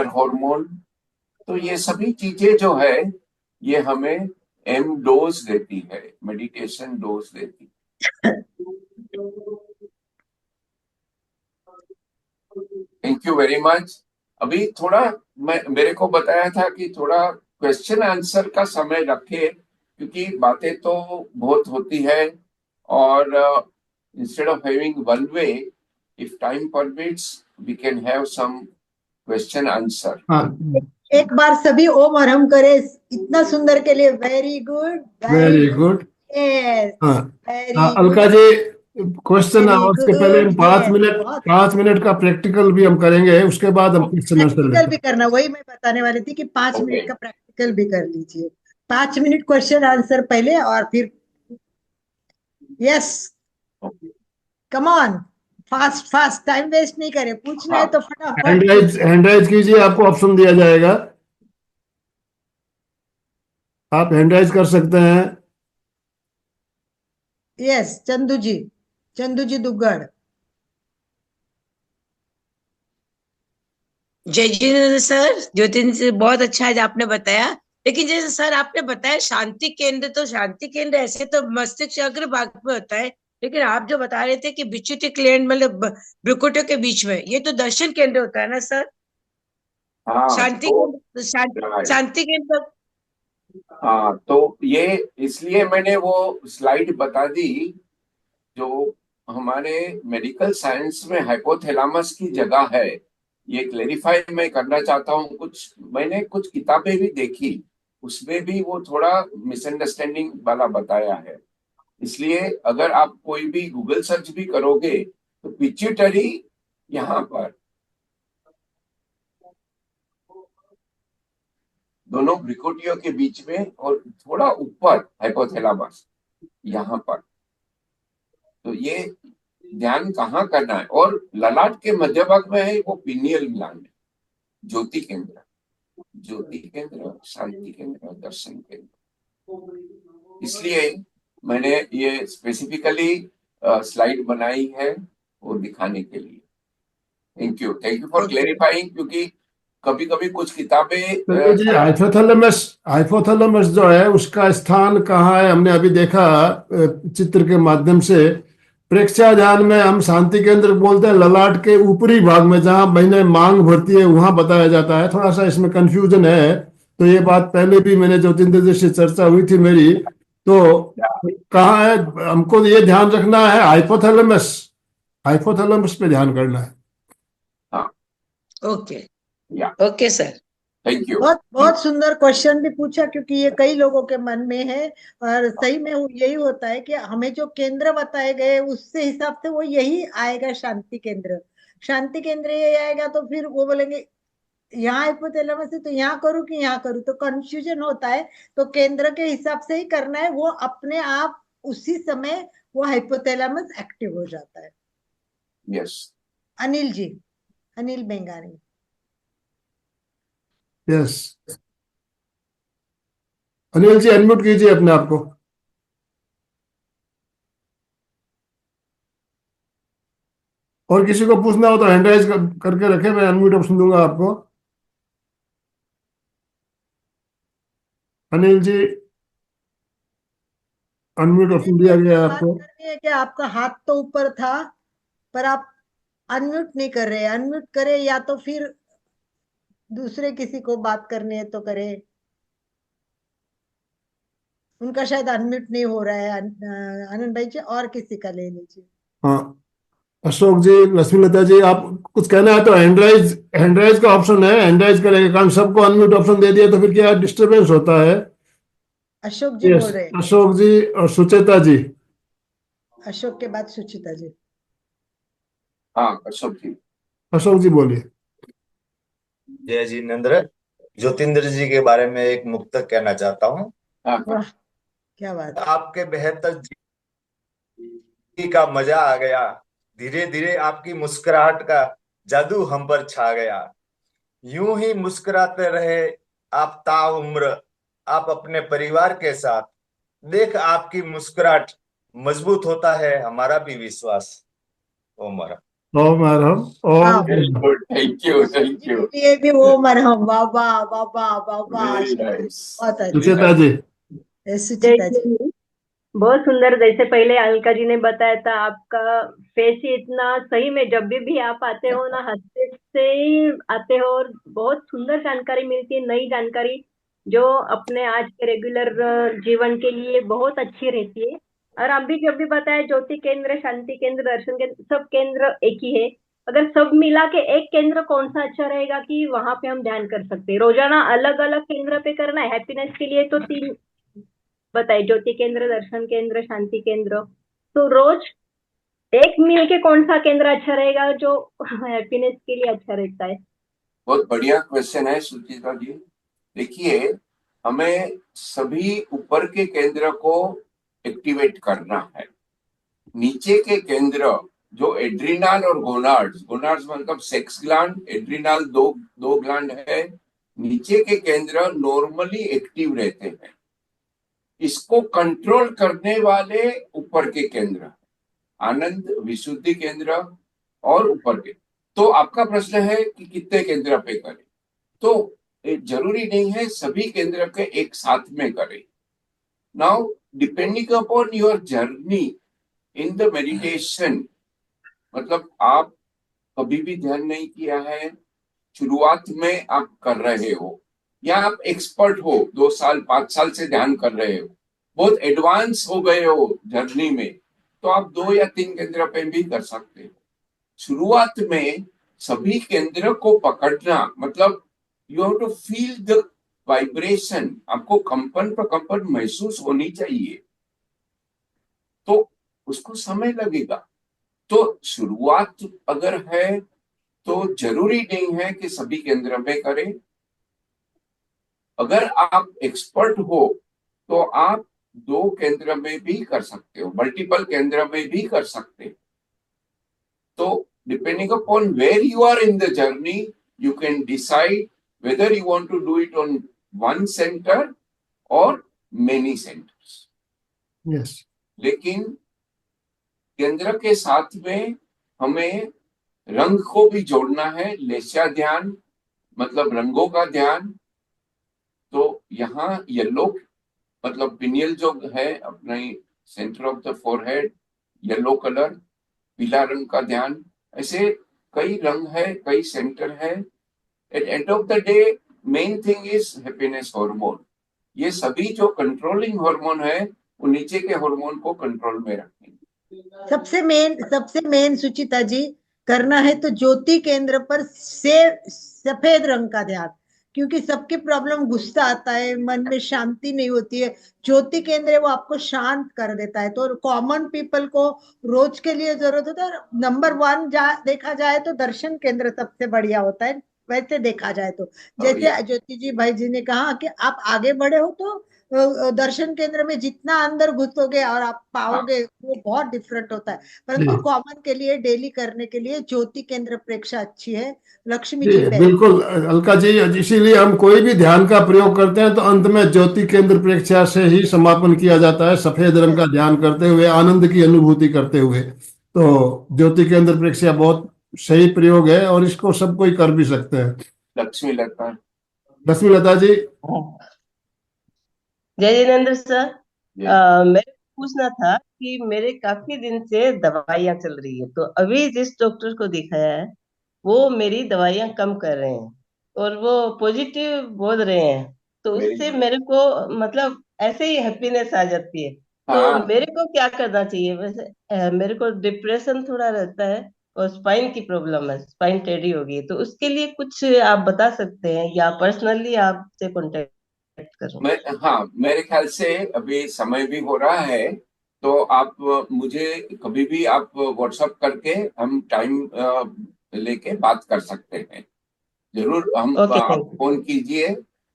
hormone. तो ये सभी चीजें जो है ये हमें M डोज देती है, मेडिटेशन डोज देती है। Thank you very much. अभी थोड़ा मेरे को बताया था कि थोड़ा क्वेश्चन आंसर का समय रखे, क्योंकि बातें तो बहुत होती है और instead of having one way, if time permits we can have some question answer. हाँ, एक बार सभी ओम और हम करें इतना सुंदर के लिए। Very good, very good. Yes, हाँ हाँ, वेरी अलका गुड, जी, क्वेश्चन वेरी आवर्स के पहले हम गुड, 5 मिनट बहुत 5 मिनट का प्रैक्टिकल भी हम करेंगे, उसके बाद हम क्वेश्चन आंसर प्रैक्टिकल लेते भी करना। वही मैं बताने वाली थी कि 5 मिनट ओके का प्रैक्टिकल भी कर लीजिए। 5 मिनट क्वेश्चन आंसर पहले और फिर yes, come on, fast fast, time waste नहीं करें। पूछना है हाँ तो हैं। फटाफट पूछिए। हैंड राइज कीजिए, आपको ऑप्शन दिया जाएगा, आप हैंड राइज कर सकते हैं। यस, चंदू जी दुग्गड़। जय जिनेन्द्र सर, ज्योतिन से बहुत अच्छा आज आपने बताया। लेकिन जैसे सर आपने बताया शांति केंद्र, तो शांति केंद्र ऐसे तो मस्तिष्क अग्र भाग में होता है, लेकिन आप जो बता रहे थे कि बिच्युटी ग्लैंड मतलब भ्रुकुटियों के बीच में, ये तो दर्शन केंद्र होता है ना सर? हाँ शांति तो केंद्र, right. शांति केंद्र। हाँ तो ये इसलिए मैंने वो स्लाइड बता दी। जो हमारे मेडिकल साइंस में हाइपोथैलेमस की जगह है, ये क्लेरिफाई मैं करना चाहता हूँ। मैंने कुछ किताबें भी देखी, उसमें भी वो थोड़ा मिसअंडरस्टैंडिंग वाला बताया है। इसलिए अगर आप कोई भी गूगल सर्च भी करोगे तो पिट्यूटरी यहाँ पर दोनों भ्रुकुटियों के बीच में और थोड़ा ऊपर हाइपोथैलेमस यहाँ पर। तो ये ध्यान कहाँ करना है, और ललाट के मध्य भाग में है वो पिनियल ग्लैंड, ज्योति केंद्र, शांति केंद्र, दर्शन केंद्र। इसलिए मैंने ये स्पेसिफिकली स्लाइड बनाई है वो दिखाने के लिए। थैंक यू फॉर क्लेरिफाइंग, क्योंकि कभी कभी कुछ किताबें चलिए जी, हाइपोथैलेमस जो है उसका स्थान कहाँ है, हमने अभी देखा चित्र के माध्यम से। प्रेक्षा ध्यान में हम शांति केंद्र बोलते हैं ललाट के ऊपरी भाग में, जहां मैंने मांग भरती है वहां बताया जाता है। थोड़ा सा इसमें कंफ्यूजन है, तो ये बात पहले भी मैंने ज्योतिंद्र जी से चर्चा हुई थी मेरी। तो कहाँ है, हमको ये ध्यान रखना है, हाइपोथैलेमस पे ध्यान करना है। हाँ ओके, या ओके सर। Thank you. बहुत बहुत सुंदर क्वेश्चन भी पूछा, क्योंकि ये कई लोगों के मन में है। और सही में यही होता है कि हमें जो केंद्र बताए गए उससे हिसाब से वो यही आएगा, शांति केंद्र। शांति केंद्र ये आएगा तो फिर वो बोलेंगे यहाँ हाइपोथैलेमस है तो यहाँ करूँ कि यहाँ करूँ, तो कंफ्यूजन होता है। तो केंद्र के हिसाब से ही करना है, वो अपने आप उसी समय वो हाइपोथैलेमस एक्टिव हो जाता है। Yes. Anil ji, Anil Bengani. Yes, Anil ji unmute कीजिए अपने आप को। और किसी को पूछना हो तो हैंड राइज करके रखे, मैं अनम्यूट ऑप्शन दूंगा आपको। अनिल जी अनम्यूट ऑप्शन दिया गया है बात आपको। करनी है कि आपका हाथ तो ऊपर था पर आप अनम्यूट नहीं कर रहे। अनम्यूट करे, या तो फिर दूसरे किसी को बात करनी है तो करे। उनका शायद अनम्यूट नहीं हो रहा है। आनंद भाई जी, और किसी का ले लीजिए। हाँ, अशोक जी, लक्ष्मीलता जी, आप कुछ कहना है तो हैंड राइज का ऑप्शन है, हैंड राइज करेंगे। कारण सबको अनम्यूट ऑप्शन दे दिया तो फिर क्या डिस्टरबेंस होता है। अशोक जी यस, बोल रहे हैं। अशोक जी और सुचेता जी। अशोक के बाद सुचिता जी। हाँ अशोक जी। अशोक जी बोलिए। जय जिनेन्द्र, ज्योतिंद्र जी के बारे में एक मुक्तक कहना चाहता हूँ। हाँ हाँ। वाह, क्या बात। आपके बेहतर जी का मजा आ गया, धीरे धीरे आपकी मुस्कुराहट का जादू हम पर छा गया। यूं ही मुस्कुराते रहे आप ताउम्र, आप अपने परिवार के साथ। देख आपकी मुस्कुराहट, मजबूत होता है हमारा भी विश्वास। ओमर। ओम अरहम। वाह, Om. Very good, thank you Ashok thank ji you. के लिए भी वो मरहम। बाबा बाबा बाबा, वेरी अशोक जी नाइस। बहुत अच्छे। सुचेता जी। सुचिता जी। बहुत सुंदर। जैसे पहले अलका जी ने बताया था, आपका फेस ही इतना सही में, जब भी आप आते हो ना, हंसते से ही आते हो और बहुत सुंदर जानकारी मिलती है, नई जानकारी जो अपने आज के रेगुलर जीवन के लिए बहुत अच्छी रहती है। और आप भी जब भी बताया, ज्योति केंद्र, शांति केंद्र, दर्शन केंद्र, सब केंद्र एक ही है। अगर सब मिला के एक केंद्र कौन सा अच्छा रहेगा कि वहां पे हम ध्यान कर सकते हैं। रोजाना अलग अलग केंद्र पे करना है हैप्पीनेस के लिए, तो 3 बताइए, ज्योति केंद्र, दर्शन केंद्र, शांति केंद्र। तो रोज एक मिल के कौन सा केंद्र अच्छा रहेगा जो हैप्पीनेस के लिए अच्छा रहता है। बहुत बढ़िया क्वेश्चन है सुचिता जी। देखिए, हमें सभी ऊपर के केंद्र को एक्टिवेट करना है। नीचे के केंद्र जो एड्रिनाल और गोनार्ड्स, गोनार्ड्स मतलब सेक्स ग्लैंड, एड्रिनाल दो ग्लैंड है। नीचे के केंद्र नॉर्मली एक्टिव रहते हैं। इसको कंट्रोल करने वाले ऊपर के केंद्र, आनंद, विशुद्धि केंद्र और ऊपर के। तो आपका प्रश्न है कि कितने केंद्र पे करें। तो जरूरी नहीं है सभी केंद्र के एक साथ में करें। Now depending upon your journey in the meditation, मतलब आप कभी भी ध्यान नहीं किया है, शुरुआत में आप कर रहे हो, या आप एक्सपर्ट हो, 2 साल 5 साल से ध्यान कर रहे हो, बहुत एडवांस हो गए हो जर्नी में, तो आप 2 या 3 केंद्र पे भी कर सकते हो। शुरुआत में सभी केंद्र को पकड़ना मतलब you have to feel the vibration, आपको कंपन प्रकंपन महसूस होनी चाहिए, तो उसको समय लगेगा। तो शुरुआत अगर है तो जरूरी नहीं है कि सभी केंद्र में करें। अगर आप एक्सपर्ट हो तो आप 2 केंद्र में भी कर सकते हो, मल्टीपल केंद्र में भी कर सकते हो। तो depending upon where you are in the journey, you can decide whether you want to do it on one center or many centers. Yes. लेकिन केंद्र के साथ में हमें रंग को भी जोड़ना है, लेस्या ध्यान मतलब रंगों का ध्यान। तो यहाँ येलो मतलब पिनियल जो है अपने centre of the forehead, yellow colour, पीला रंग का ध्यान। ऐसे कई रंग है, कई सेंटर है। At end of the day main thing is happiness hormone. ये सभी जो कंट्रोलिंग हार्मोन है वो नीचे के हार्मोन को कंट्रोल में रखेंगे। सबसे मेन सुचिता जी, करना है तो ज्योति केंद्र पर से सफेद रंग का ध्यान, क्योंकि सबकी प्रॉब्लम गुस्सा आता है, मन में शांति नहीं होती है। ज्योति केंद्र है वो आपको शांत कर देता है। तो कॉमन पीपल को रोज के लिए जरूरत होता है। नंबर वन देखा जाए तो दर्शन केंद्र सबसे बढ़िया होता है, वैसे देखा जाए तो। जैसे ज्योति जी भाई जी ने कहा कि आप आगे बढ़े हो तो दर्शन केंद्र में जितना अंदर घुसोगे और आप पाओगे वो बहुत डिफरेंट होता है। परंतु जी कॉमन के लिए डेली करने के लिए ज्योति केंद्र प्रेक्षा अच्छी है। लक्ष्मी जी जी पहले। बिल्कुल अलका जी, इसीलिए हम कोई भी ध्यान का प्रयोग करते हैं तो अंत में ज्योति केंद्र प्रेक्षा से ही समापन किया जाता है, सफेद रंग का ध्यान करते हुए, आनंद की अनुभूति करते हुए। तो ज्योति केंद्र प्रेक्षा बहुत सही प्रयोग है और इसको सब कोई कर भी सकते हैं। लक्ष्मी लता। लक्ष्मी लता जी। जय जिनेन्द्र सर। जय। मेरे को पूछना था कि मेरे काफी दिन से दवाइयाँ चल रही है, तो अभी जिस डॉक्टर को दिखाया है वो मेरी दवाइयाँ कम कर रहे हैं और वो पॉजिटिव बोल रहे हैं, तो वेरी उससे गुड। मेरे को मतलब ऐसे ही हैप्पीनेस आ जाती है। तो हाँ, मेरे को क्या करना चाहिए वैसे? मेरे को डिप्रेशन थोड़ा रहता है और स्पाइन की प्रॉब्लम है, स्पाइन टेढ़ी हो गई है, तो उसके लिए कुछ आप बता सकते हैं या पर्सनली आपसे कांटेक्ट करूं? हाँ, मेरे ख्याल से अभी समय भी हो रहा है, तो आप मुझे कभी भी आप व्हाट्सएप करके हम टाइम लेके बात कर सकते हैं। जरूर हम ओके, आप थैंक यू। फोन कीजिए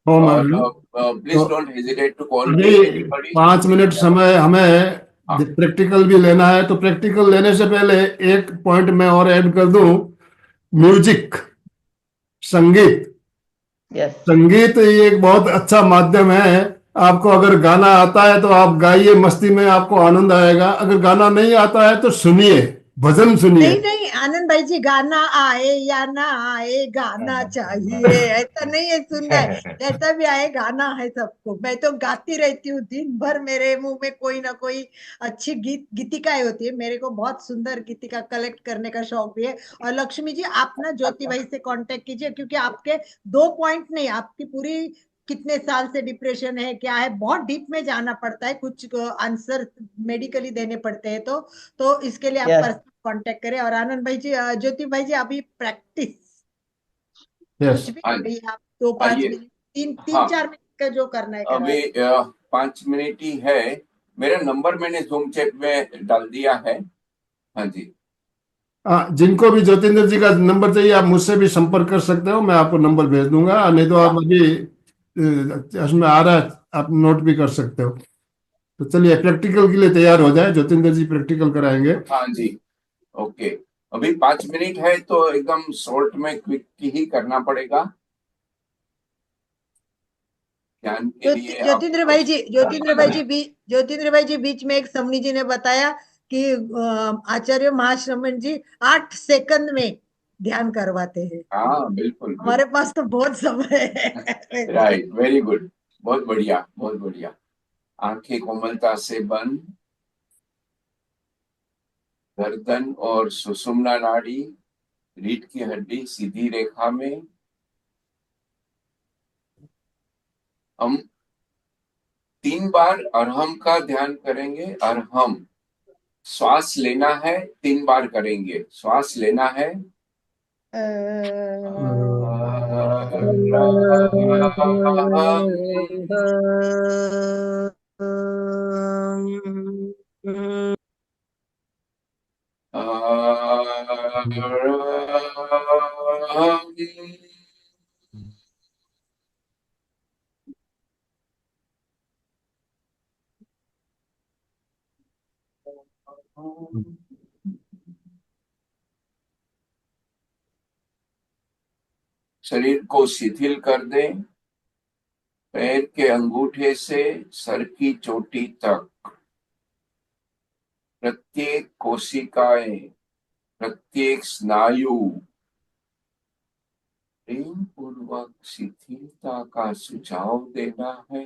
हो और मैम। प्लीज तो don't hesitate to call me अभी एनीबॉडी। 5 मिनट समय हमें हाँ, प्रैक्टिकल भी लेना है, तो प्रैक्टिकल लेने से पहले एक पॉइंट मैं और ऐड कर दूं। म्यूजिक, संगीत। यस। संगीत ये एक बहुत अच्छा माध्यम है। आपको अगर गाना आता है तो आप गाइए, मस्ती में आपको आनंद आएगा। अगर गाना नहीं आता है तो सुनिए, भजन सुनिए। नहीं नहीं आनंद भाई जी, गाना आए या ना आए गाना चाहिए, ऐसा नहीं है सुनना है। जैसा भी आए गाना है सबको। मैं तो गाती रहती हूँ दिन भर, मेरे मुंह में कोई ना कोई अच्छी गीतिकाएं होती है। मेरे को बहुत सुंदर गीतिका कलेक्ट करने का शौक भी है। और लक्ष्मी जी आप ना ज्योति भाई से कांटेक्ट कीजिए, क्योंकि आपके 2 पॉइंट नहीं, आपकी पूरी कितने साल से डिप्रेशन है क्या है, बहुत डीप में जाना पड़ता है, कुछ आंसर मेडिकली देने पड़ते हैं। तो इसके लिए आप यस। पर्सनल कांटेक्ट करें। और आनंद भाई जी, ज्योति भाई जी, अभी प्रैक्टिस यस। कुछ भी हाँ, करिए आप। 2-5 आइए। मिनट, तीन तीन हाँ, 4 मिनट का जो करना है करा। अभी 5 मिनट ही है। मेरा नंबर मैंने जूम चैट में डाल दिया है। हाँ जी। जिनको भी ज्योतिंदर जी का नंबर चाहिए आप मुझसे भी संपर्क कर सकते हो, मैं आपको नंबर भेज दूंगा। नहीं तो आप अभी उसमें आ रहा है, आप नोट भी कर सकते हो। तो चलिए प्रैक्टिकल के लिए तैयार हो जाए, ज्योतिंदर जी प्रैक्टिकल कराएंगे। हाँ जी। ओके। अभी 5 मिनट है तो एकदम शॉर्ट में क्विक ही करना पड़ेगा। ध्यान के लिए आप ज्योतिन्द्र भाई जी, ज्योतिन्द्र भाई जी बीच में एक समनी जी ने बताया कि आचार्य महाश्रमण जी 8 सेकंड में ध्यान करवाते हैं। हाँ, बिल्कुल हमारे बिल्कुल। पास तो बहुत समय है। Right, very good. बहुत बढ़िया, बहुत बढ़िया। आंखें कोमलता से बंद, गर्दन और सुषुम्ना नाड़ी, रीढ़ की हड्डी सीधी रेखा में। हम 3 बार अरहम का ध्यान करेंगे। अरहम, श्वास लेना है, 3 बार करेंगे। श्वास लेना है। शरीर को शिथिल कर दें, पैर के अंगूठे से सर की चोटी तक। प्रत्येक कोशिकाएं, प्रत्येक स्नायु प्रेम पूर्वक शिथिलता का सुझाव देना है,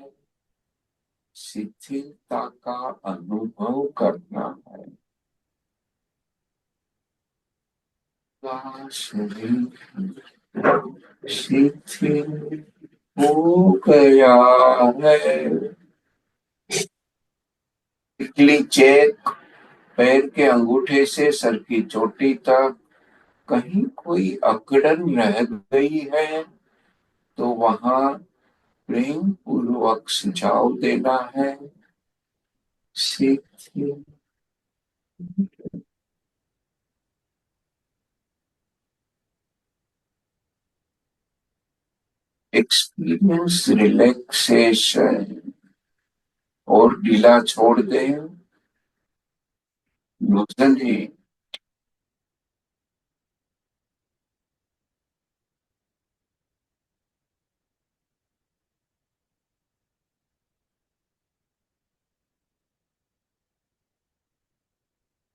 शिथिलता का अनुभव करना है। शरीर शिथिल हो गया है। तितली चेक, पैर के अंगूठे से सर की चोटी तक। कहीं कोई अकड़न रह गई है तो वहां प्रेम पूर्वक सुझाव देना है। सीखिए। एक्सपीरियंस रिलैक्सेशन और ढीला छोड़ दें। लूजन ही।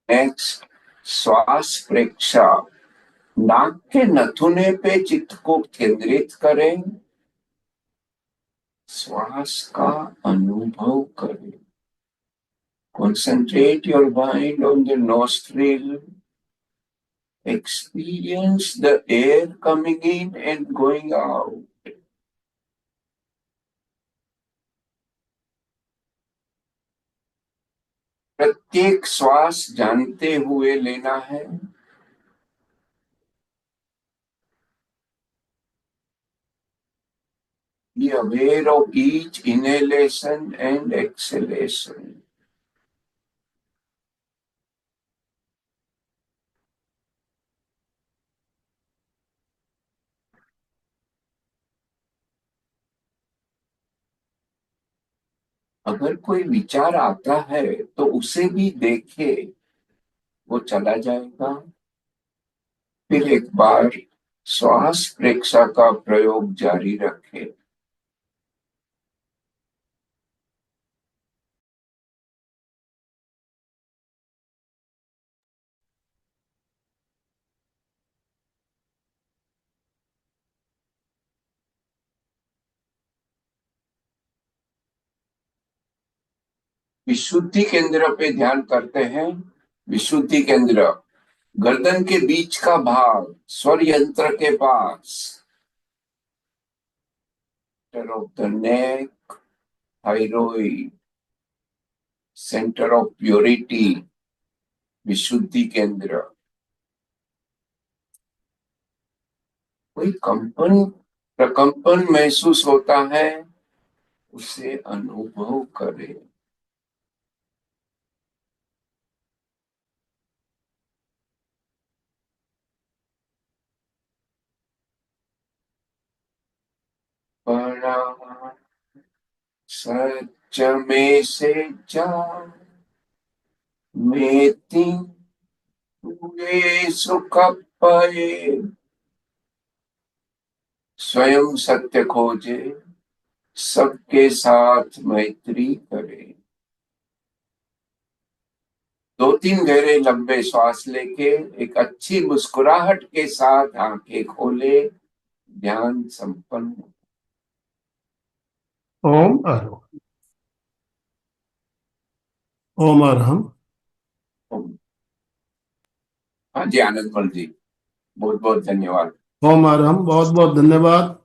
नेक्स्ट, श्वास प्रेक्षा। नाक के नथुने पे चित्त को केंद्रित करें। श्वास का अनुभव करें। Concentrate your mind on the nostril. Experience the air coming in and going out. प्रत्येक श्वास जानते हुए लेना है। Be aware of each inhalation and exhalation. अगर कोई विचार आता है तो उसे भी देखे, वो चला जाएगा। फिर एक बार श्वास प्रेक्षा का प्रयोग जारी रखें। विशुद्धि केंद्र पे ध्यान करते हैं। विशुद्धि केंद्र गर्दन के बीच का भाग, स्वर यंत्र के पास। Centre of the neck, thyroid, centre of purity, विशुद्धि केंद्र। कोई कंपन प्रकंपन महसूस होता है, उसे अनुभव करें। बड़ा सच में से जा मेती हुए सुख पाए। स्वयं सत्य खोजे, सबके साथ मैत्री करे। 2-3 गहरे लंबे श्वास लेके एक अच्छी मुस्कुराहट के साथ आंखें खोले। ध्यान संपन्न। ओम अरहम। ओम अरहम। हाँ जी, आनंदमल जी, बहुत बहुत धन्यवाद। ओम अरहम, बहुत बहुत धन्यवाद।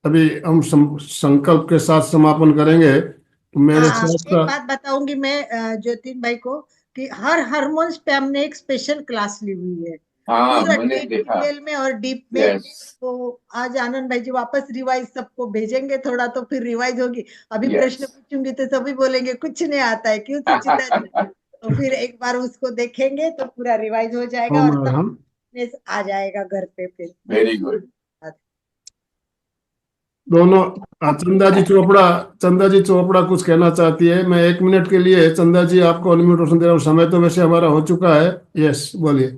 अभी हम संकल्प के साथ समापन करेंगे। तो मेरे हाँ, साथ एक बात बताऊंगी मैं ज्योतिन भाई को कि हर हार्मोन्स पे हमने एक स्पेशल क्लास ली हुई है। हाँ, पूरा मैंने देखा। डिटेल में और डीप में। यस। तो आज आनंद भाई जी वापस रिवाइज सबको भेजेंगे, थोड़ा तो फिर रिवाइज होगी। अभी प्रश्न यस। पूछूंगी तो सभी बोलेंगे कुछ नहीं आता है, क्यों सुचिता जी? तो फिर एक बार उसको देखेंगे तो पूरा रिवाइज हो जाएगा ओम और तब अरहम। आ जाएगा घर पे फिर। Very good. दोनों चंदा जी चोपड़ा कुछ कहना चाहती है। मैं 1 मिनट के लिए चंदा जी आपको अनम्यूटेशन दे रहा हूँ। समय तो वैसे हमारा हो चुका है। यस, बोलिए।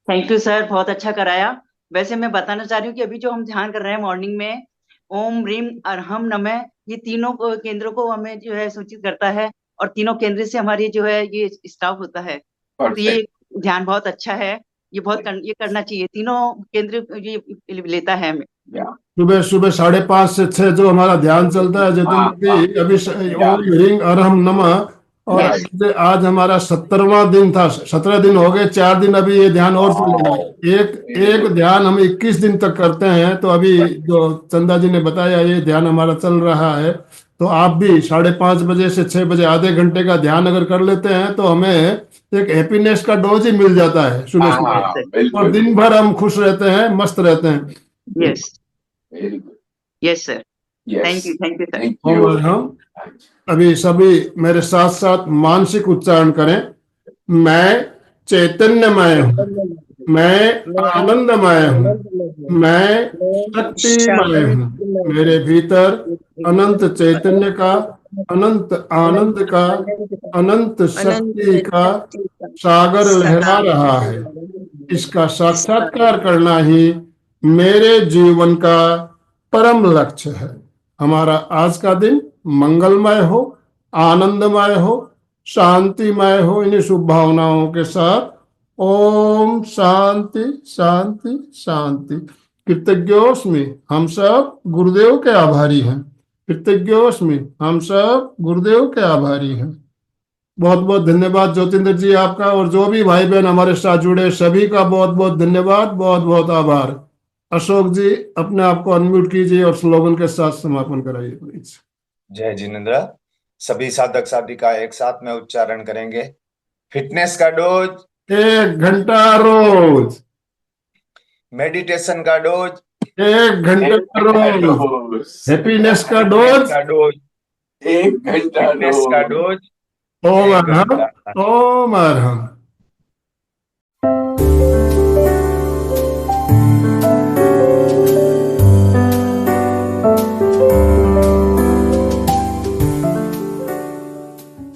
थैंक यू सर, बहुत अच्छा कराया। वैसे मैं बताना चाह रही हूँ कि अभी जो हम ध्यान कर रहे हैं मॉर्निंग में, ओम ह्रीम अरहम नमः, ये तीनों केंद्रों को हमें जो है सूचित करता है और तीनों केंद्र से हमारी जो है ये स्टाफ होता है। तो ये ध्यान बहुत अच्छा है। ये ये करना चाहिए। तीनों केंद्र ये लेता है हमें। सुबह सुबह 5:30 से 6 जो हमारा ध्यान चलता है जितेंद्र जी, अभी ओम ह्रीम अरहम नमः। और आज हमारा 17वां दिन था। 17 दिन हो गए, 4 दिन अभी ये ध्यान और चलेगा। एक ध्यान हम 21 दिन तक करते हैं। तो अभी जो चंदा जी ने बताया, ये ध्यान हमारा चल रहा है। तो आप भी 5:30 बजे से 6 बजे आधे घंटे का ध्यान अगर कर लेते हैं तो हमें एक हैप्पीनेस का डोज ही मिल जाता है सुबह सुबह। और दिन भर हम खुश रहते हैं, मस्त रहते हैं। Yes, very good. Yes sir, yes, thank you sir. Thank Om you. Arham. अभी सभी मेरे साथ साथ मानसिक उच्चारण करें। मैं चैतन्यमय हूँ, मैं आनंदमय हूँ, मैं शक्तिमय हूँ। मेरे भीतर अनंत चैतन्य का, अनंत आनंद का, अनंत शक्ति का सागर लहरा रहा है। इसका साक्षात्कार करना ही मेरे जीवन का परम लक्ष्य है। हमारा आज का दिन मंगलमय हो, आनंदमय हो, शांतिमय हो। इन्हीं शुभ भावनाओं के साथ ओम शांति शांति शांति। कृतज्ञोस्मि, हम सब गुरुदेव के आभारी हैं। कृतज्ञोस्मि, हम सब गुरुदेव के आभारी हैं। बहुत बहुत धन्यवाद ज्योतिंद्र जी आपका, और जो भी भाई बहन हमारे साथ जुड़े सभी का बहुत बहुत धन्यवाद, बहुत बहुत आभार। अशोक जी अपने आप को अनम्यूट कीजिए और स्लोगन के साथ समापन कराइए प्लीज। जय जिनेन्द्र। सभी साधक साधिका एक साथ में उच्चारण करेंगे। फिटनेस का डोज 1 घंटा रोज, मेडिटेशन का डोज 1 घंटा रोज, हैप्पीनेस का डोज का डोज 1 घंटा फिटनेस का रोज। डोज ओम 1 अरहम, घंटा। ओम अरहम।